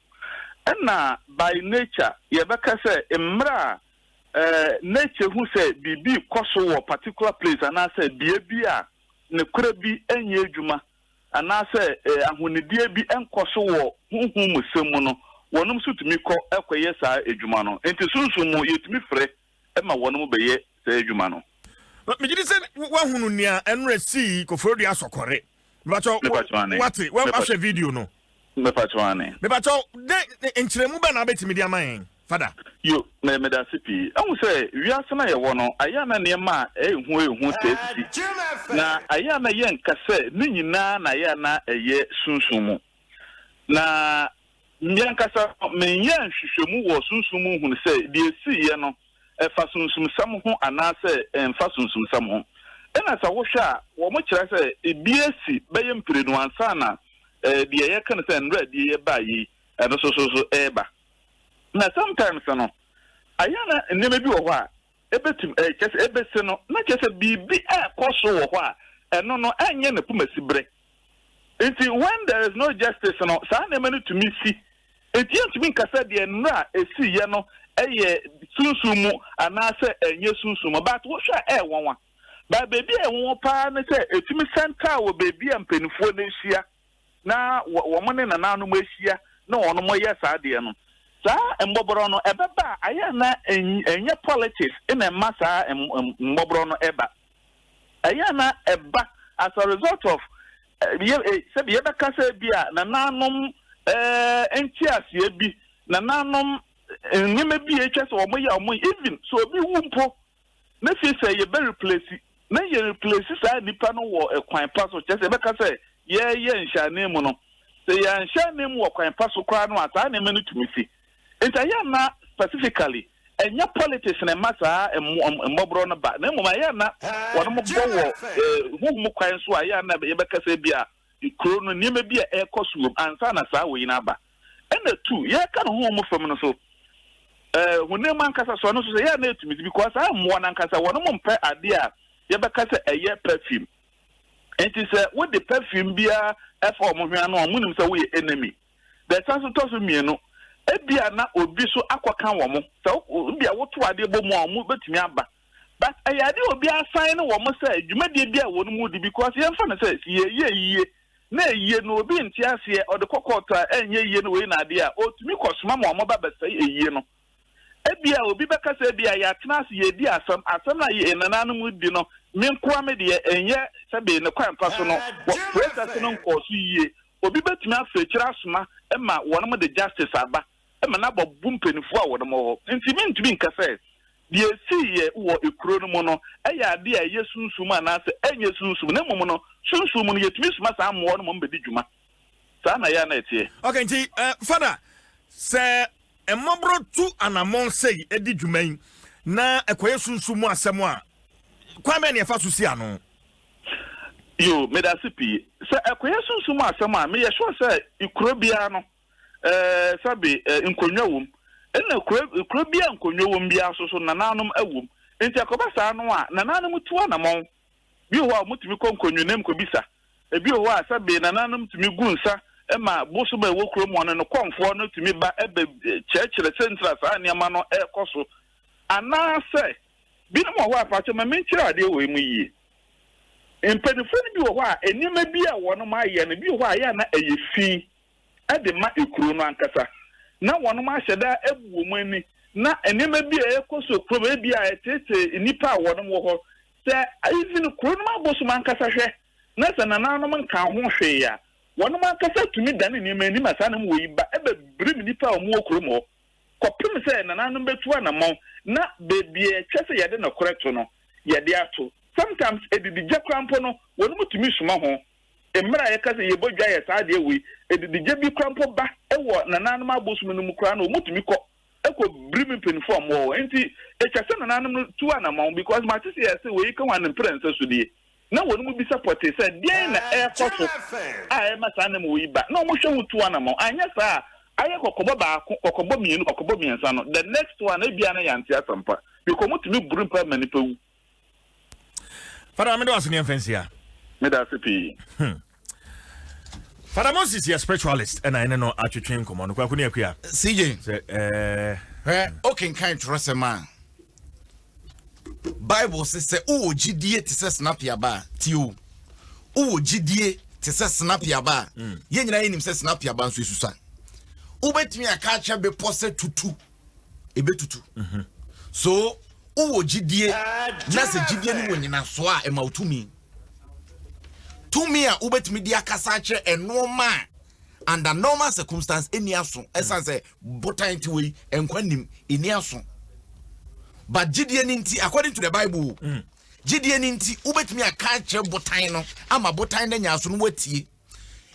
ɛna by nature yɛbɛka sɛ emra nature hu sɛ bibi kɔso wɔ particular place anase bia bi a ne kura bi enye adwuma anase ahonidie bi enkoso wɔ huhu musemu no wɔnom so tumi kɔ ekɔyɛ saa adwuma no enti sunsum yetumi frɛ ema wɔnom bɛyɛ saa adwuma no me gidi say wahunu nia enresi koforo dia sokore bacho what we after video no me pacho ane de enchiremu ba na betimi dia man Father. You me da sipi. I say we are sana ye wono ayana niema ehu tesi. Na ayana ye nkase ni nyina na ya na eye sunsumu. Na nyankasa menye nhwehwemu wo sunsumu hu se de esi ye no fa sunsum sam ho anase fa sunsum sam ho. Ena sa wo hwa wo mo kire se ebiesi beye mpirenu ansa na de ye kan se nra de ye ba yi eno so eba. Na sometimes no ayana neme bi wo ho a ebetum kese ebese no na kese bibi koso wo ho a eno no anye na pumasibre. Enti when there is no justice no sa na me no to me see enti ntumi nkasa de nra esi ye no eye sunsumu anase enye sunsumu but wo hwa wonwa ba baby won pa na se etumi center wo baby ampanifo na hia na wo mo ne na nanu mo hia na wono mo ye sa de no sa mboboro no ebeba aya na enye politics ina masa mboboro no eba aya na eba as a result of se bi eba kasa bia na nanum entiasie bi na nanum nyeme bi etwa so omo ya omo even so bi wumpo na fi say ye be replace na ye replace sa nipa no wo ekwan pa so chese be kasa ye nhane mu no se ya nhane mu wo kwan pa so kwa no ata na me no tumi fi entaya na specifically enya politics na masa mbobro no ba na moma ya na wono mo bo wo mu kwan so aya na ye be kasa bia ikro no nyeme bi e ekosuom ansa na sa wo yina ba ena tu ye ka no ho mo fam no so hunem ankasa so no so ya na etumi because amwo na ankasa wono mo mpe ade a ye be kasa eye perfume enti se with the perfume bia e for mo hwan no mo nim se we enemy the chance to so mienu ebia na obi so akwaka wo mo se bia woto ade bo mo mo betumi aba but ayade obi asan no wo mo se dwumade bia wo no mu di because ye mfa na se ye na eyiye no obi ntiase o de kokota enye yiye no we na ade a otumi kosoma mo ba besa eyiye no ebia obi bekasa ebia ya tenase ye di asam na ye nananum di no menkoa me de enye sebe ne kwan pa so no process no nkoso yiye obi betumi afekira asoma ma wonom de justice aba ma na bobu mpanifo a wonom ho ntimi nkasa de esi ye wo ekuro no mo no eya ade a ye sunsum anase enye sunsum na mom no sunsum no yetumi suma sa amwo no mo mbedi dwuma sa na ya na etie okay nti father se emobro tu anamon sei edi dwuman na ekoye sunsumu asem a kwa me ne fa so si ano yo medasipi se ekoye sunsumu asem a me ye sure se ikuro bia no sabe nkonwa wom ena ikuro bia nkonwa wom bia so nananum awom enti akoba sa ano a nananum tu anamon bi ho a mutumi konkonwa nem ko bisa ebi ho a sabe nananum tumi gunsa ema boso ba wokro mo no konfo no tumi ba ebe chekire central sa niama no ekoso anase bi no ho apache ma menchire ade we mu yi empenifo ni bi ho a enima bi a wono ma ye no bi ho a ya na eyefi ade ma ekuro no ankasa na wono ma hyeda ebuo mu ani na enima bi a ekoso kro bi a etete nipa a wono ho se even kuro no ma boso man ankasa hwe na se nananum nka ho hwe ya wono ma kasa tumi dane ni mani masana mu yi ba ebe brim nipa o mu okro mo kopim se nananum betu anamon na bebie twese yede na koreto no yede ato sometimes edidije krampo no wono mutumi suma ho emra ye kasa ye bodwa ye saa de we edidije bi krampo ba ewo nananum abosum no mu kra no mutumi ko eko brim penfo mo enti etwese nananum tu anamon because matisi ye se we kan wan prince so die na wonu mu bisa pote se die na ekoso a masa na mu yiba na mo hwe wutu anamo anya sa aye kokobo ba kokobo mienu kokobo miensa no the next one e bia na yanti asampa because mutumi buru pa manipa wu Father me do asini enfensia me da sepi Father Moses is spiritualist and I know atwetwen komo no kwa kuni akua CJ okay kind trust man Bible says o gidie te se snap ya ba ti o gidie te se snap ya ba ye nyina yenim se snap ya ba nso esusa o betimi aka acha be pose tutu ebetutu so o gidie na se gidie ni wonyina so a e ma tumi a o betimi di akasa ache enoma under normal circumstance any aso esan say botan ti we enkwanim any aso but Gideon inti according to the Bible Gideon inti ubetimi aka kire botan no ama botan na nyaso no watie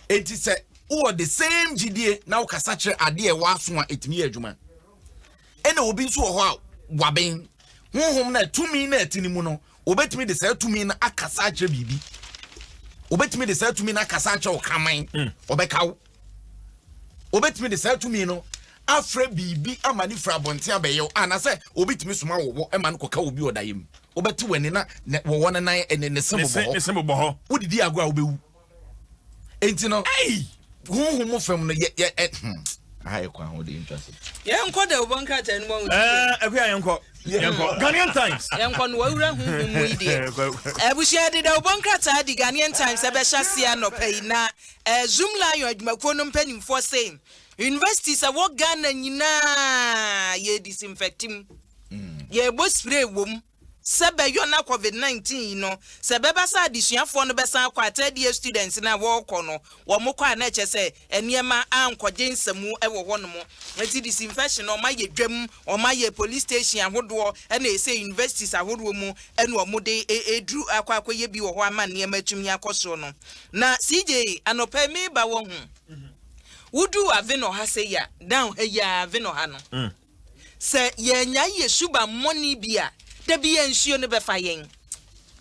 enti say who the same Gideon now kasa kire ade e waso a etimi adwuma ena obi nso ho a waben honhom na tumi na etinimu no obetimi de say tumi na akasa kire bibi obetimi de say tumi na akasa kire okaman obekawo obetimi de say tumi no afre bibi amani fra bontia beyo anase obetimi soma wo e man koka obi odayem obeti wani na wo wona nan ne sembo ho wodidi agwa obewu enti no honhom fam no ye ai kwa ho de interest yenko de obonka tani mo akwa yenko Ghanaian Times yenko no wawura honhom mu ide ebushia de obonka ta di Ghanaian Times ebesha sia no pay na Zoom lion adwumakuo no mpanimfo say universities a wo Ghana nyina ye disinfecting ye bo spray wom sebe yo na COVID-19 no sebe ba sa adisuafo no besan kwa third year students na wo kɔ no wo mo kwa na eche se eniema ankɔgye nsamu e wo hɔ no mo enti disinfection o ma ye dwam o ma ye police station ahodo e na ese universities ahodo mu e no mo de edru akwa ye bi wo hɔ ama niema atumi akɔso no na CJ anopa me ba wo ho wudu aveno ha se ya down he ya aveno ha no se ye nya ye suba money bia da bi ensuo ne befa yen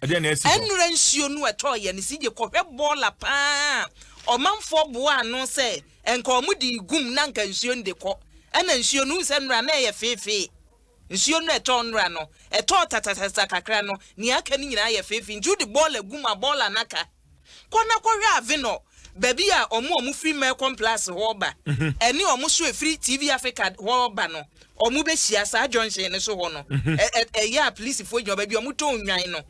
enura nsuo no eto ye ne sije kohwe bola pa omanfo boa no se enka omudi gum na nka nsuo nde kɔ ena nsuo no se nura na ye fefe nsuo no eto nura no eto tatatata kakra no ni aka ni nyina ye fefe njudi bola gum a bola naka kona kohwe aveno baby a omu free mail complex ho ba eni omu so free TV Africa ho ba no omu be hia sa junction ne so ho no ya police fo nyo baby omu to nwan no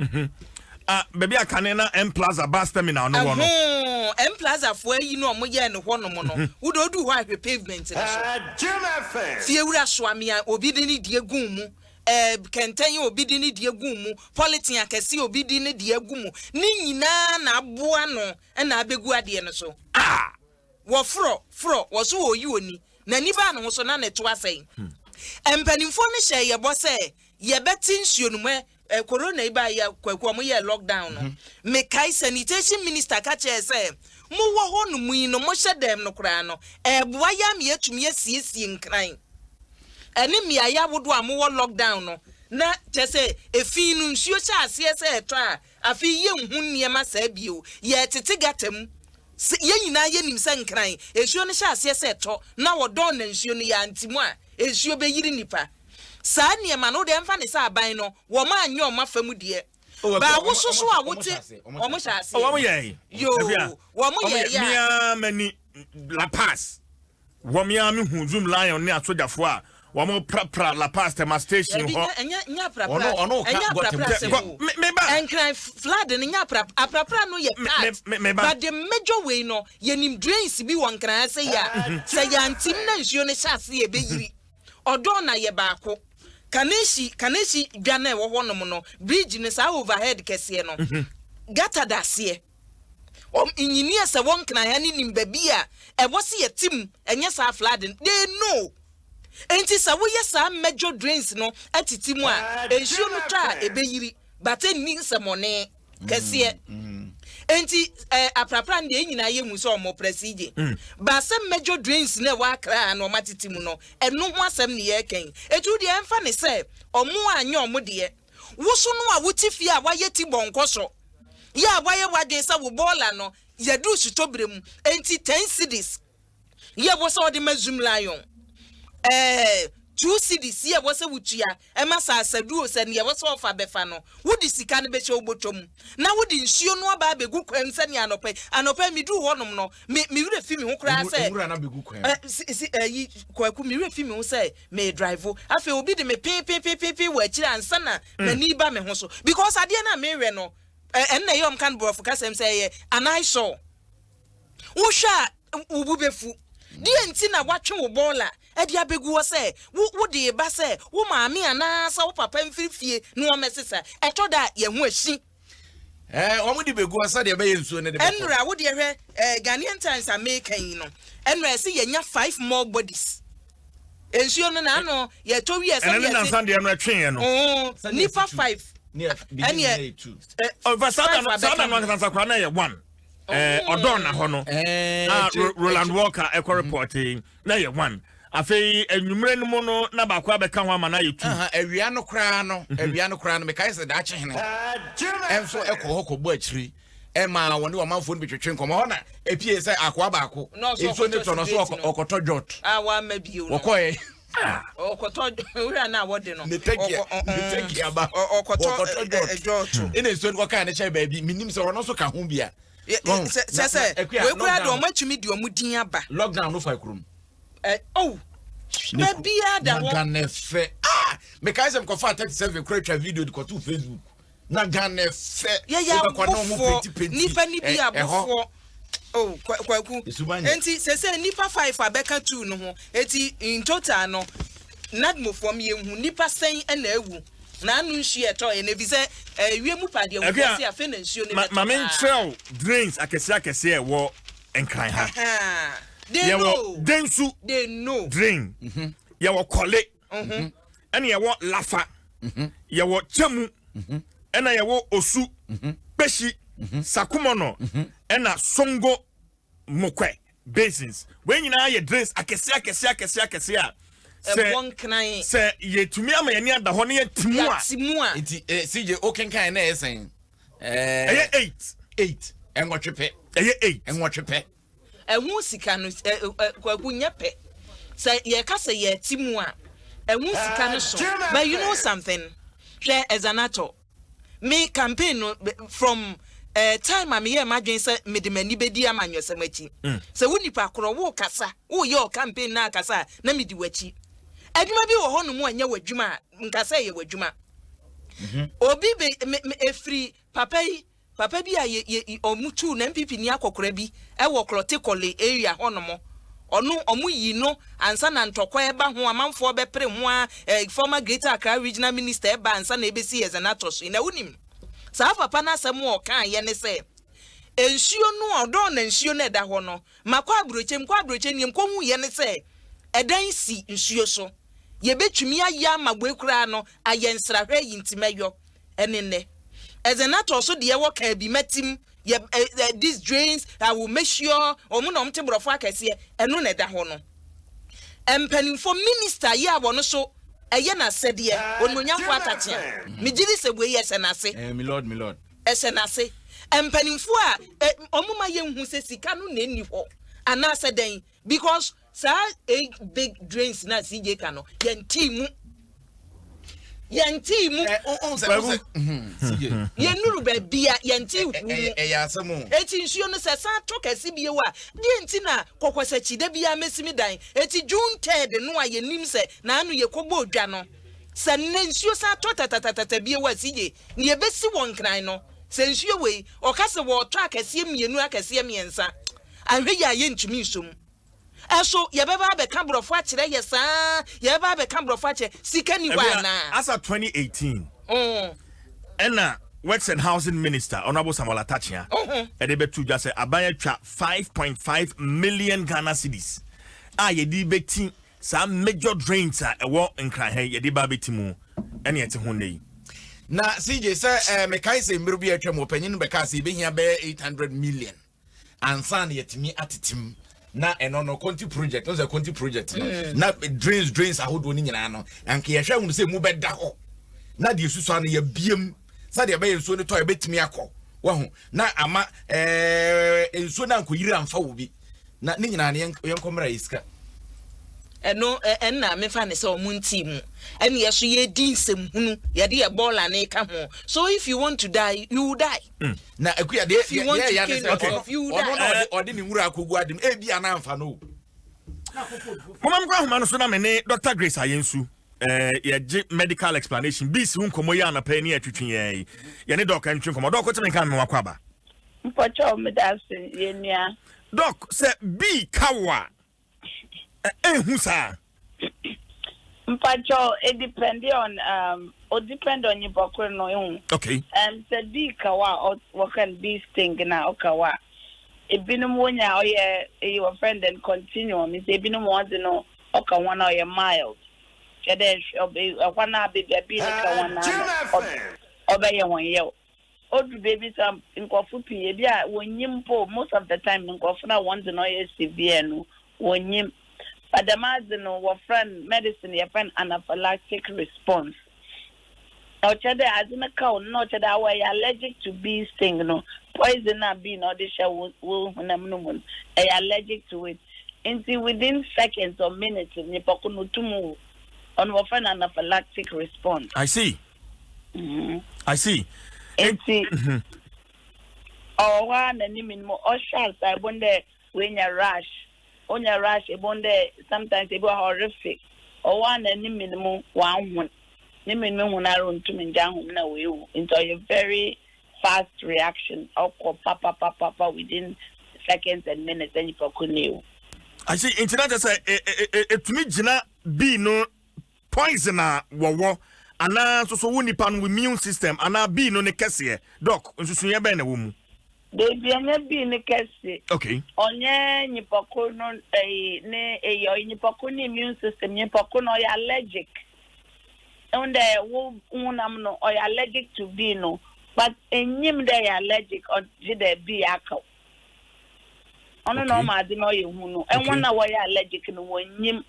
baby akane na M Plaza bus terminal no ho no M Plaza fo yi no omu ye ne ho no mo no wo do du ho ahwe pavement ne so Jim FM fie wura soamia obi de ni die gun mu kenten obi di ni die gumu politin akese obi di ni die gumu ni nyina na aboa no na abegu ade no so wo fro wo so oyi oni na ni ba no so na neto asen empanimfo ne hye ye bo se ye beti nsuo no me corona iba ya kwaku mo ye lockdown no me kai sanitation minister ka che se mo wo ho no mu no mo hye dem no kra no boa ya me atumi asiesie nkran eni mi aya wodo amwo lockdown no na tese efi nu nsuo cha ase se eto a afi ye hu niema sa bio ye tete gatam ye nyina ye nim se nkran esuo no cha ase se eto na wodon na nsuo no ya ntimu a esuo be yiri nipa sa niema no de mfa ne sa aban no wo ma anyo o mafam de ba wo soso a wote o mo cha ase o mo ye yo wo mo ye ya mia mani La Paz wo mia me hu Zoom lion ne asojafo a wamo pra La Paz tema station ho nya pra me ba enkran flood ne nya pra no ye but the major way no ye nim drains bi won kran say ya say ya ntim na nsuo ne hyase ye be yiri odo na ye baako kaneshi dwane wo ho no no bridge ne sa overhead kese no gata dase engineer se won kran ya ni nim babia e wo se ye tim enye sa flood they know enti sa wo yesa major drains no atiti mu a ensuo no twa ebeyiri but enni nsemone kese enti aprapra nde nyina ye mu so omo presige ba se major drains na wa kra na omatiti mu no eno ho asem ne ye ken etu de emfa ne se omo anya omo de wo so no a wotifi a wa yeti bonkoso ya wa ye wade sa wo bola no ye du sutobrem enti 10 cities ye wo so de mazum lion 2 cities here was a wutia e masa asadu se ne wo so fa befa no wudi sika ne be che obotom na wudi nsuo no aba begu kwam se ne anopa mi du honom no mi wure fi mi ho kra se wura na begu kwam yi kwaku mi wure fi mi ho se me drive afi obi de me pe wa kira ansa na ni ba me ho so because ade na me we no na yom kan borofo kasem se ye anai so wo hwa ububefu die nti na watwe wo bola edi abegu wo se wo de ba se wo maami ana sa wo papa mfirifie no o mesesa eto da ye ho ahyi omo di begu asa de be yensuo ne de. Enra wo de hwe Ghanaian Times American no. Enra say yenya 5 more bodies. Ensuo no na no ye to wi ese. And then Sunday no twen no. Nipa 5. And yeah 2. Over Sunday no sakwa na ye 1. Odon na ho no. Roland Walker echo reporting na ye 1. Afei enumere no mu no na ba kwa beka ho ama na ye 2. Awia no kra no me kai se da chehene. Enso ekọ hoko bo achiri. Ema woni o manfo no betwetwe nkomo ho na epie se akwa ba ako. Enso ne to no so okoto jot. Wa ma bio no. Okoye. Okoto ura na wode no. Ne teki aba. Okoto jot. Ene enso no ka na che ba bi minim se wono so ka ho bia. Se we kura do matumi di omudin aba. Lockdown no fa kurum. Maybe ada wo. Ganefe. Me kai sem ko fa 37 create video di ko to Facebook. Na Ganefe. Ya ko no mo penti. Nipa ni bia bofo. Kwaku. Enti se nipa 5 abeka 2 no ho. Eti in total no nadmofo me hu nipa sen na ewu. Na anu nsu eto e na bi se wiemu pade wo se afa na nsu ne beto. Ma men trail drains akese e wo enkran ha. They know. Densu. They know. Drain. Ya wo kole. Ene ya wo lafa. Ya wo chemu. Ena ya wo osu. Peshi. Sakumono. Ena songo mokwe basins. When you ye drains akese a. Se ye tumi ama ye ni ada ho ne ye timua. Iti CJ okenkan na esen. 8. Enwotwepe. 8. Enwotwepe. Ehu sika no kwaku nyepe. Say ye ka say ye timu a. Ehu sika no so. But you know something? Share as an actor. Me campaign no from time am here madwen say me de mani bedi amanyosem achi. Say woni pa kro wo kasa. Wo ye o campaign na kasa na me di wachi. Adwuma bi wo ho no mu anya wadwuma nkasa ye wadwuma. Obi be efri papa bi a omutu na MPP ni akokora bi e wo krote kole area honomo onu omuyi no ansa na ntokwa eba ho amanfo bepre ho a former Greater Accra Regional Minister eba ansa na ebesi yezenatos na wunim sa papa na asem o kan ye ne se ensuo no odo na ensuo na eda ho no makwa abroche ni enkohu ye ne se edan si nsuo so ye betwumi aya magwekura no ayensra hwe yintimayo enene Ezenato so de wo kan bi matim these drains I will make sure omu no mte brofo akese eno na da ho no empanimfo minister ye abono so eye na sede ononyamfo atatia migiri sebwe yes na se my lord esenase empanimfo a omu ma ye hu se sika no na eni ho ana seden because sa big drains na CJ kano ye Yantimu yenuru be bia yantimu eyasemu eti nsuo no se san to kase bie wa die nti na kokwasachi da bia mesimi dan eti June 3rd no ayenim se na anu ye kogbo odwa no se ne nsuo san to tatatata bie wa sije ne ye besi won kran no se nsuo we okase wo to akase mienu akase miensa anhwe ya ye ntumi nsom Eso yebeba be kambrofo akire yesa yebeba be kambrofo akire sika ni wa na as of 2018 ena Works and Housing Minister Honorable Samuel Atachia edebetu just say abaya twa 5.5 million Ghana cedis yedi beti some major drains ewo nkran he yedi ba betimu ene yete ho nei na CJ say me kai say mmeru bi atwa mo panyin be ka say be hia be 800 million ansan yetimi atitim na eno conti project no say conti project na drains ahodo ni nyina no anke ye hwa hu say mu beda ho na de susu an ye biem sa de be enso ne to ye betimi akọ wa hu na ama enso na anko yiri amfa wo bi na ni nyina ne yenkomra iska eno enna me fa ne say omunti mu ene ye so ye di nsem hunu ye de ye bola ne ka ho so if you want to die you will die na akuya de ya ne say okay odi ni nwura akogu adim e bia na amfa no mama mkwa homa no so na me ne Dr. Grace Ayensu ye medical explanation bis hu nkomo ya na pa ni atwetwe ye ne doc antwe nkomo doc teme kan me wakwa ba mpocho me da se ye nua doc se bi kawa hu sa Mpacho, it depends on your bokor no. Okay. The bee kawa or can be sting na okawa. It been monya or your friend and continue. Miss Ebino wants to know okawana or your mild. Kadesh obey a 1 hour baby a bee obey 1 year. Old babies in Kofupi, yeah, when yimpo most of the time in Kofuna wants to know severe no when yim. But the mazino were friend medicine, your friend anaphylactic response. Or chede as in a cow, not that I allergic to bee sting, no poison a bee, no dish will allergic to it. Until within seconds or minutes, Nipokunu to move on often anaphylactic response. I see. I see. Or one and you more or sharks, I wonder when you rush. On your rush, sometimes it was horrific. Or one and minimum 1 1. Minimum when I run to me down into a very fast reaction. Or papa within seconds and minutes, and you could. I see. Internet say it me jina be no poisoner wo ana so woni pan immune system ana be no ne kese doc nsusu ye be na wo mu. They be anya bi ne kese. Okay. Onye nyipako no ne yo nyipako ni immune system nyipako no ya allergic. And wo unam no or allergic to be no, but enyim they allergic or did be akaw. Ono no ma de no ye hu no. And one na wo ya allergic no wonyim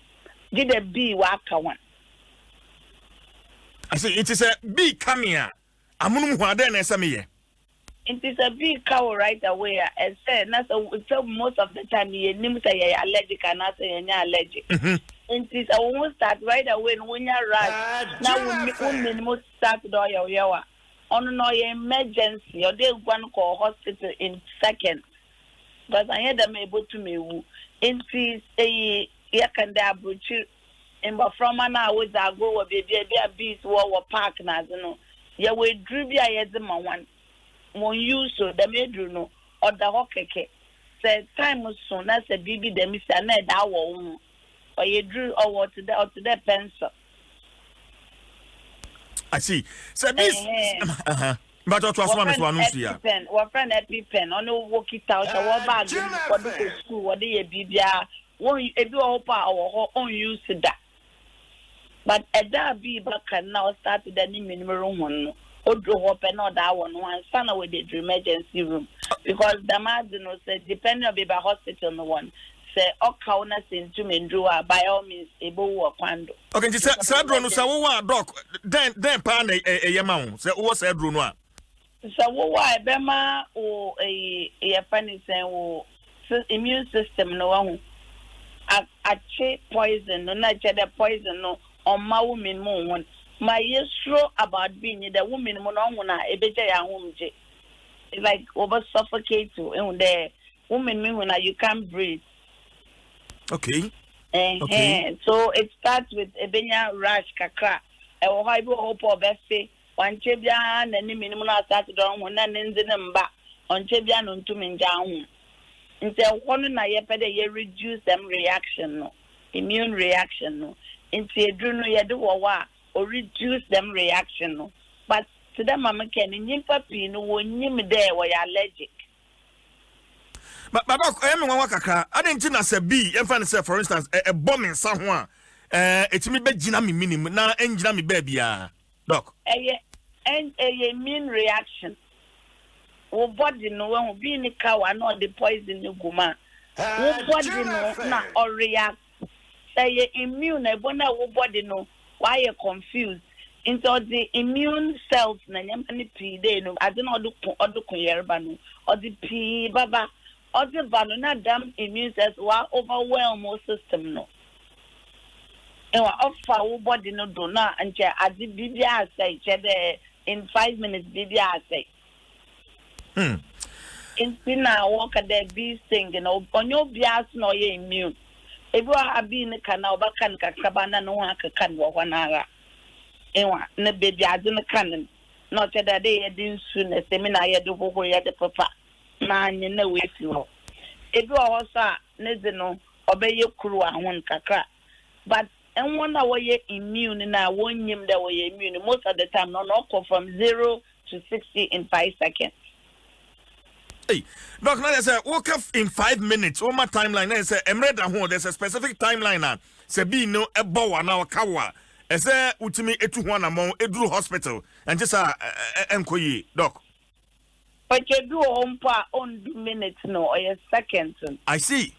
did be wa akawan. I say it is a bee coming here. Amunum hu ade na esame ye. It is a big cow right away. And said, so most of the time, you say allergic and not say you're allergic. It is a woman start right away when you're right. Now, we must start do your yawa. On no emergency, or they one call hospital in seconds. But I had them able to me. It is a yakanda butcher. And from an hour, I go a baby, a beast, war park, no. Ya we drew be a yezima one. When you so the medru no or the hokeke say time was soon as a baby the miss and that one or you drew or to the pencil. I see. So this but what was one here? What friend EpiPen on no walk it out or what bag for the school or the bibia won't you do our own use to that. But at that be back and now started the minimum one. Odo open or that one son with the emergency room because the Mazino said depending on the hospital no one say okauna into mendua by all means able work kwando. Okay, say drone say wo doc then pan e yema say wo say drone a. So wo bema o e funny say wo immune system no one ache poison no na che the poison no on ma women mo one. My yesro about being the woman monona a better home. It's like over suffocate you and the woman when you can't breathe. Okay. Okay. So it starts with a benya rash kakra. A hoibo hope of Bessie, one chebian and the minimum started on one and in the number on chebian on two men down. Until one and I reduce them reaction, immune reaction. Into a druno yadu or reduce them reaction. No. But to them, Mama can in papi no one there were allergic. But I didn't know say B, if for instance, a bomb in someone, it's me bed jinami minimum, now and jinami baby, doc. And a immune reaction. Oh, body no one will be in the cow and not the poison you guma. Oh, body no, not or react. Say immune, a bona body no. Why you confused? Into the immune cells na nyamani P de no I don't know odu kunyerba no or the P baba or the banana damn immune cells wa overwhelm our system no. And wa offer our body no do na and adi bibia say in 5 minutes bibia say. In pina walk at the bee thing you know on your bias no ye immune. If you have been a canal, but can Cabana no one can walk 1 hour. Ewa, ne baby, I didn't cannon. Not that day I didn't soon as seminar you do over at the papa. Man, you know if you. If you also Nezino, obey your crew and one kakra. But and one that way immune now one him that way immune most of the time no from 0 to 60 in 5 seconds. Hey, Doc, now there's a woke up in 5 minutes. All my timeline there's a there's a specific timeline now. Say be no a bow now kawa. As a ultimate etu one among Edru Hospital and just enkoyi, Doc. But you do home pa on 2 minutes no or a second. I see.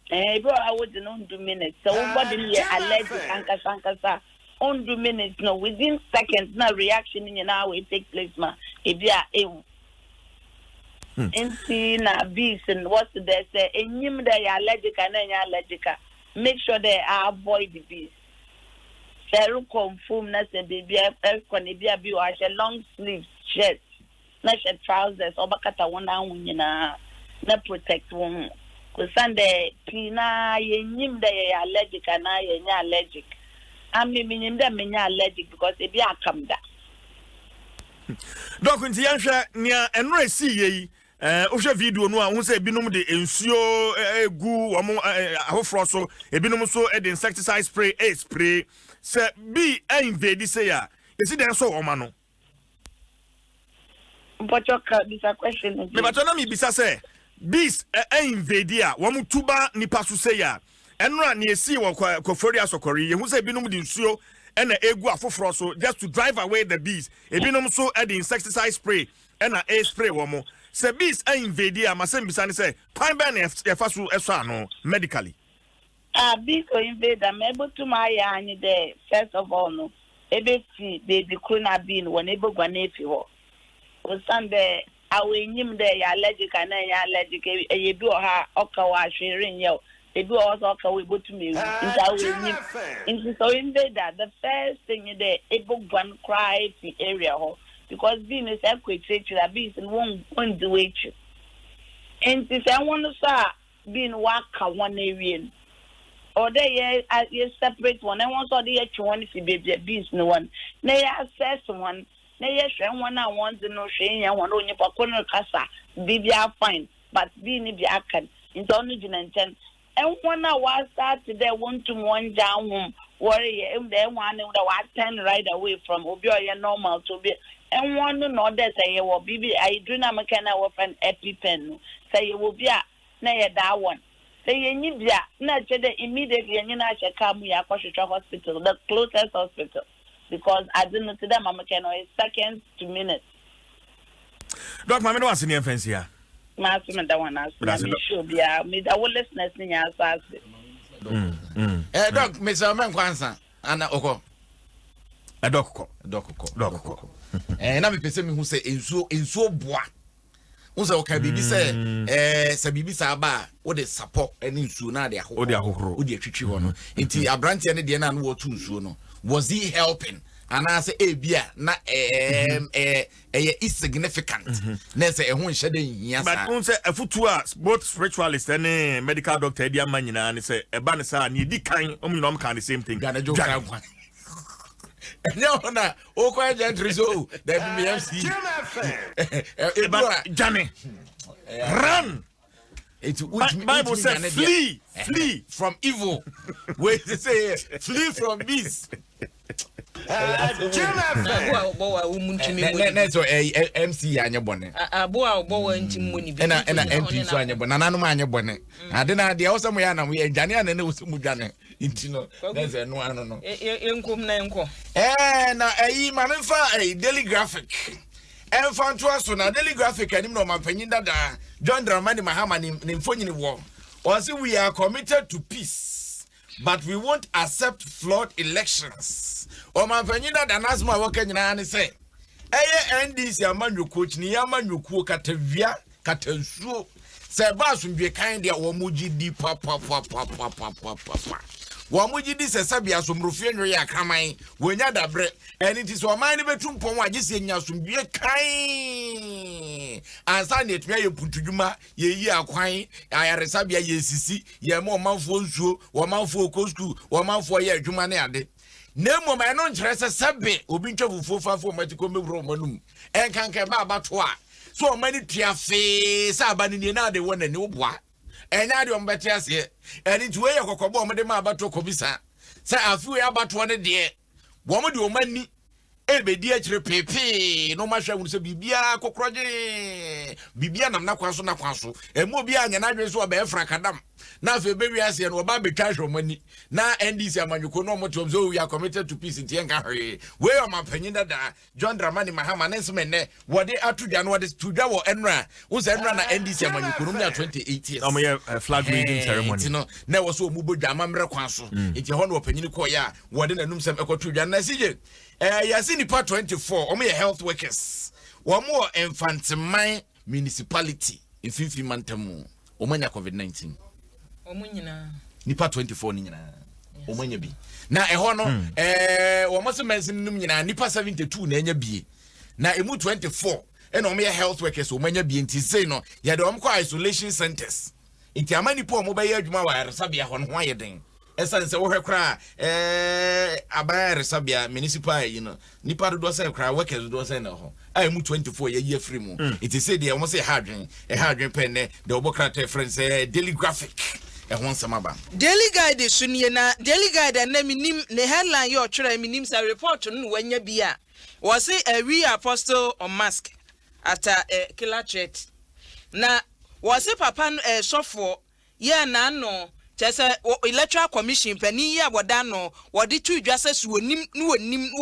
Bro, I wouldn't on 2 minutes. So what did you allergic ankasa on 2 minutes no within seconds now reaction in now will take place ma. If you are na bees and what they say, and you they are allergic and then allergic. Make sure they avoid the bees. Seru confirm na se baby konebia bi wa she long sleeves shirt na she trousers obakata wona wunyina na protect won ko sande pina yenyim da ye allergic na ye nya allergic ami minyim da menya allergic because e bi akam da. Doc nti yanhwa nia enro si yi ohwe video no a hu se binom de ensuo egu omo ahofro so ebinom so de insecticide spray se bi invade say ya esi den so oma no but this a question me but na me bisa say bees invade ya wo tuba nipa so say ya enra na esi wo kofori asokori ye hu se binom de ensuo na egu afofro so just to drive away the bees ebinom so de insecticide spray na spray wo mo se bees invade ya masem bisa ni say kwan ba na efa so eso ano medically. Bees or invade them able to my any there first of all no ebe see baby kuna bean when able gwanefi ho o sande awe nyim there ya allergic and ya allergic e bi o ha okawa hwerin ye e bi also okawa able to me into so invade that the first thing there able gwan cry the area ho because bean is equate to the bees and won't do it and if I want to say being waka one area or they separate one and once or the one if baby bees no one they access one they one I want to know shame and one on your corner casa baby are fine but being if you can it's only and one I was start today want to one down home worry they one that 10 right away from Obio normal to be and one no that say well baby I do not mechanic of an EpiPen say you will be a nay that one. Say you need ya not immediately and you know come here hospital, the closest hospital. Because I didn't see them is seconds to minutes. Doc Mammy was in your fence here. Master that one asked me should be me the whole listeners in your ass. Doc, Mr. Mankwansa, Anna Oko. A doc. And I'm a person who say in so bois. Unsa okay bibi say bibi sa ba wo de support any nsuo na de ahoro wo de atwitwi ho no nti abrante ne de na no wo tu nsuo no was he helping and I say bia na insignificant na say ehun hye de nyia sa but unsa afutu a both spiritualist and medical doctor dia manyina ne say eba ne sa ne di kan omnyom kan the same thing gana jo kan no na o kwa gentry so that be MC Johnny run it Bible says flee from evil where they say flee from beast Neto MC anya bone abo a obo wa nti mmoni bi na MP so anya bone nanu ma anya bone ade na de awosam ya na we adwane ana na wosumu dwane nti no that's no ano no enkom na enko na ma memfa daily graphic enfan to aso na daily graphic anim no mampanyin dada John Dramani Mahama ni mfonyini wo or say we are committed to peace but we won't accept flawed elections. O manfanyina da nasma woka nyina ne se eye NDC amanwo coach ni amanwo katavia katansuo se ba asomdwe kan de wo mugidi papa wo mugidi se sabia asomrofie nwe ya kraman wonya dabre eni ti so man ne betum pon wa gise nya asomdwe kan ansa ne etwa ye putudwuma ye yi akwan ayare sabia ye sisi ye mo manfo nsuo wo manfo okosku wo manfo ye adwuma ne ade Nemo ma no nkyerese sebe obi ntwafufuo fafo matiko mewro manum enkanka ba abato a so mani tuafe sa abani ni na de wona ni oboa enya de ombete ase eni tuwe ye kokobo omde ma abato kobisa say afi we abato ne de wo mo de o mani ebedi akire pepe no ma hwa hu se bibia kokroje bibia nam na kwaso emu obi anya na adwen so oba efra kadam na afi be wiase no oba betwa hwo mani na NDC amanyuko no mo tom so we are committed to peace ntie nka hwe we o mapanyin dada John Dramani Mahama ne nseme wode atudwa no wode tudwa wo enra wo se enra na NDC amanyuko no na 2018 am ye flag raising ceremony no na wo so omubodwa amamre kwaso ntie ho no opanyin ko ya wode nanum sem ekotudwa na sije yasi nipa 24 omo ye health workers omo infantimine municipality in mantamu omanya COVID-19 omo nyina nipa 24 ni nyina omanya bi na eho no omo so mensin num nyina nipa 72 na enya bi na emu 24 ena omo ye health workers omanya bi nti sei no ye de omo ko isolation centers nti amani po omo ba ye adwuma wa resabia ho no ho ayeden esan se wo hwekra abaya resabia municipal nipa do say kra workers do say na ho emu 24 ye free mu it is say dey omo say hadwen pen ne the obokra te friends daily graphic ho nsama daily guide sunie na daily guide na minim ne headline yo twere minim sa report no wanya bia was say a we apostle on mask at a killer threat na was say papa sofo ye na no chese electoral commission pani ya boda no wodi tu dwase su onim no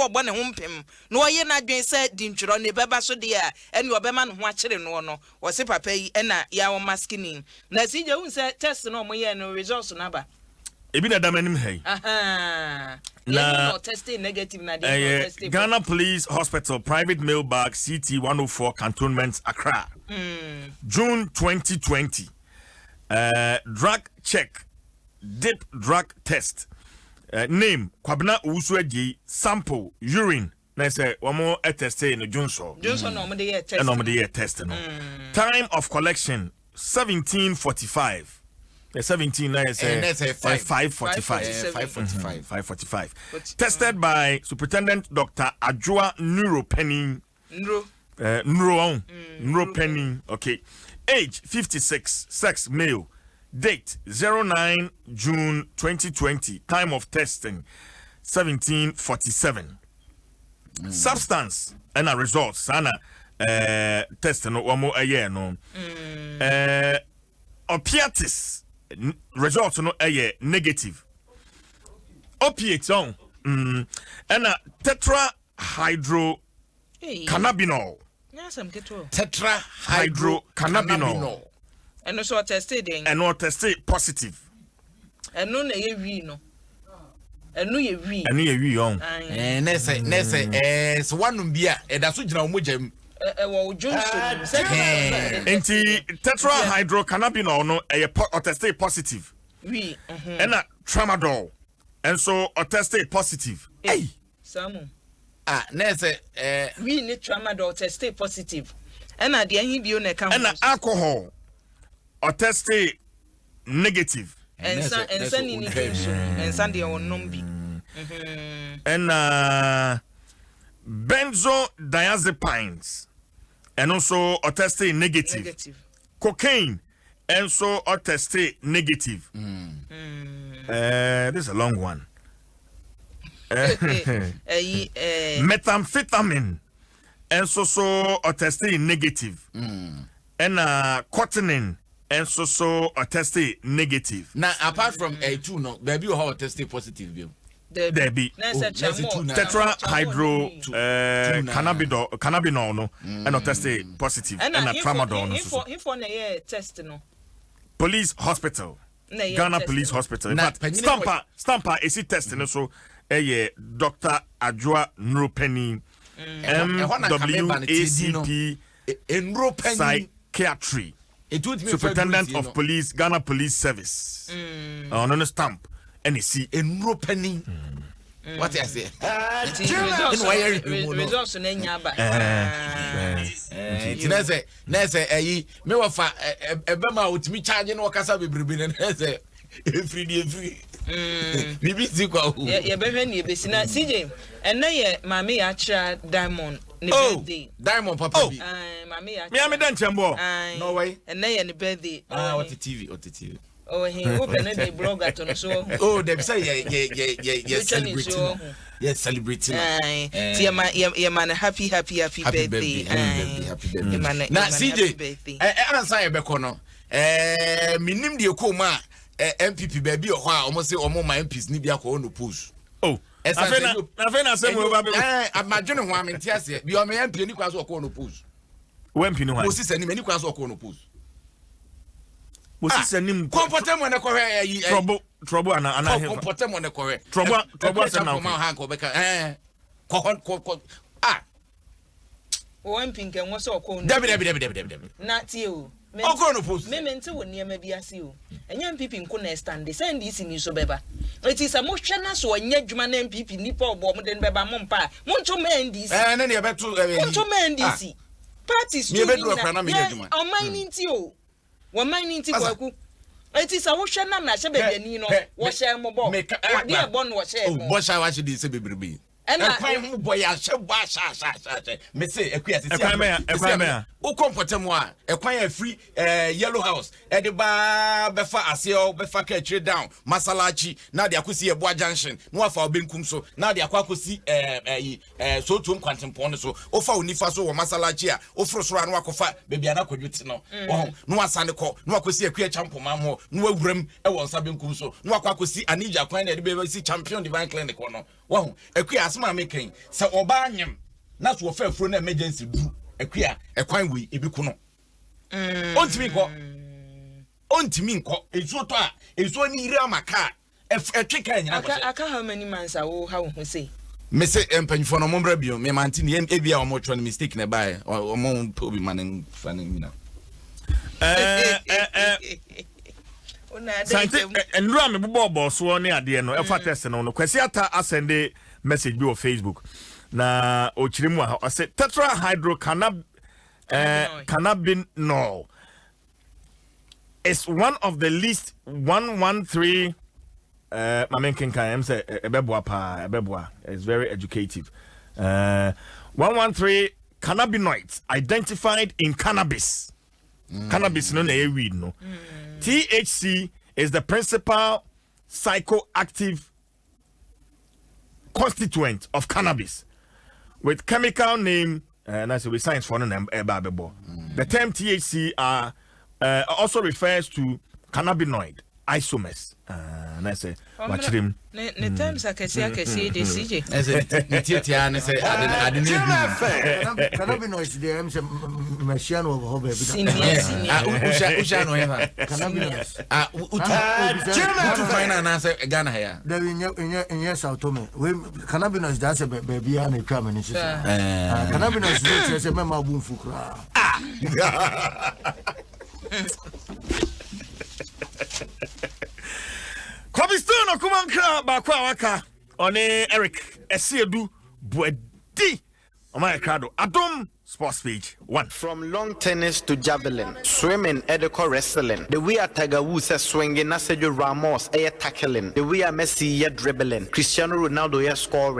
obo ne ho mpem no oye na dwen se di ntworo ne beba so de a ene obema no ho akere no wose papa yi na ya wo maskini na sije hu se test no mo ye no results na ba ebi na damanim hey no testing negative na de testing Ghana Police Hospital private mailbag CT 104 cantonment Accra June 2020 drug check deep drug test name Kwabena Usueji sample urine na say omo test no Johnson no mo dey test no mo dey test no time of collection 17:45 17 na say 5:45 tested by Superintendent Dr. Ajua Neuropenning Neuropenning okay age 56 sex male date 09 June 2020 time of testing 17:47 substance and a results sana test no one more a year no opiates results no a year negative opiates on and a tetrahydrocannabinol tetrahydrocannabinol and no so tested and no tested positive and no na ye wi no enu ye wi on nese one bia e da so gina omojam wo Johnson enti tetrahydrocannabinol no e tested positive wi and a tramadol and so tested positive hey samu nese wi ni tramadol tested positive and na de ahin bio na ka and alcohol tested negative and ni de onom bi and benzodiazepines and also tested negative cocaine and so tested negative this is a long one methamphetamine and so tested negative and cotinine and so tested negative. Now apart from A2 no, baby you have tested positive bio. There be tetrahydrocannabinol no and tested positive and a tramadol no so. Info na test no. Police hospital. Ghana Police Hospital. In fact, stamper is test no so Dr. Ajua Neuropenning MWACP psychiatry. Superintendent of Police, Ghana Police Service. On stamp. NEC. Neuropenning. What I say? Results in Nyaba. Nese me wafa ebema utimi charge no kasa bebrebe na nese free bibi zikwa ye behwe ni ebesi na CJ ena ye mama ya kira Diamond ne birthday Diamond papa bi mama ya me am dan chembo no way ena ye ne birthday what the TV Oh, he open a blogger to so. Oh, they say yes, celebrating. Yes, celebrating. Your man, happy birthday. Now, CJ, answer your becono. Minim de Okoma, MPP baby or almost say almost my MPs need their own push. Oh, I've my general one in Tiasia, be on my MP and you can also corner push. When Pino was any many class or corner push. Was this a name? Compotem on the correct trouble and compotem on the correct trouble and Hanko Becca. One pink and was so cold. Not you. Oh, corner push. Memento will near maybe as you. And young people couldn't stand the send this in you so beba. It is a motion so a yet man and people nipple bomb than Beba Mompa. Monto Mendy, and then you're about to Monto Mendy. Parties, you are mining to you. One mining to Waku. It is a ocean, I'm not sure, you know, wash a mobile. Make a dear bon was a wash. I watch this baby. And I boy, I shall wash. Miss a queer. O comportement, a quiet free yellow house, Ediba Befa Asio, Befa Ketch down, Masalachi, Nadia Kusi a Bois Junction, Noafa Binkumso, Nadia Kwakusi, so to quantum ponaso, Ofa Unifaso or Masalachia, Ofrosran Wakofa, baby Anako Jutino, no Sanako, no Akusi a queer champo mamo, no grim, a was Sabinkumso, no Kwakusi, Anija, Quine, the baby champion divine clinic corner. Wow, a queer asma making, so Obanium, that's what fell for an emergency. Equia, a quine we, Ibikuno. Ontimi nko, it's one year my car, a chicken. I can't how many months I will how we say. Miss Empen for no Mombrabio, me mantini and Abia or more trying mistake nearby or more Toby man and fanning now. And Ram Bobo sworn near the end of a test and on the Quasiata ascende message on Facebook. Na Ochrimwa, I said tetrahydrocannabinol is one of the least 113 ebebwa is very educative. 113 cannabinoids identified in cannabis. Cannabis no na weed no. THC is the principal psychoactive constituent of cannabis, with chemical name and that's with science for them. The term THC also refers to cannabinoid isomers. And I say, watch him. The terms I can see the CJ. As a Titia, say, I didn't know. Cannabinoids, the machine of Hobby. Cannabinoids. To find an answer, Ghana here. There in yes, Autome. Cannabinoids, that's a baby and a crab. Cannabinoids is a member of Boomfukra. Kobistono kumankra bakwa waka one Eric Esiedu Buedi Omaya Krado Adom Sports Page 1. From long tennis to javelin, swimming, edico wrestling. The way a Tiger Woods is swinging, Sergio Ramos tackling. The way a Messi dribbling, Cristiano Ronaldo scoring.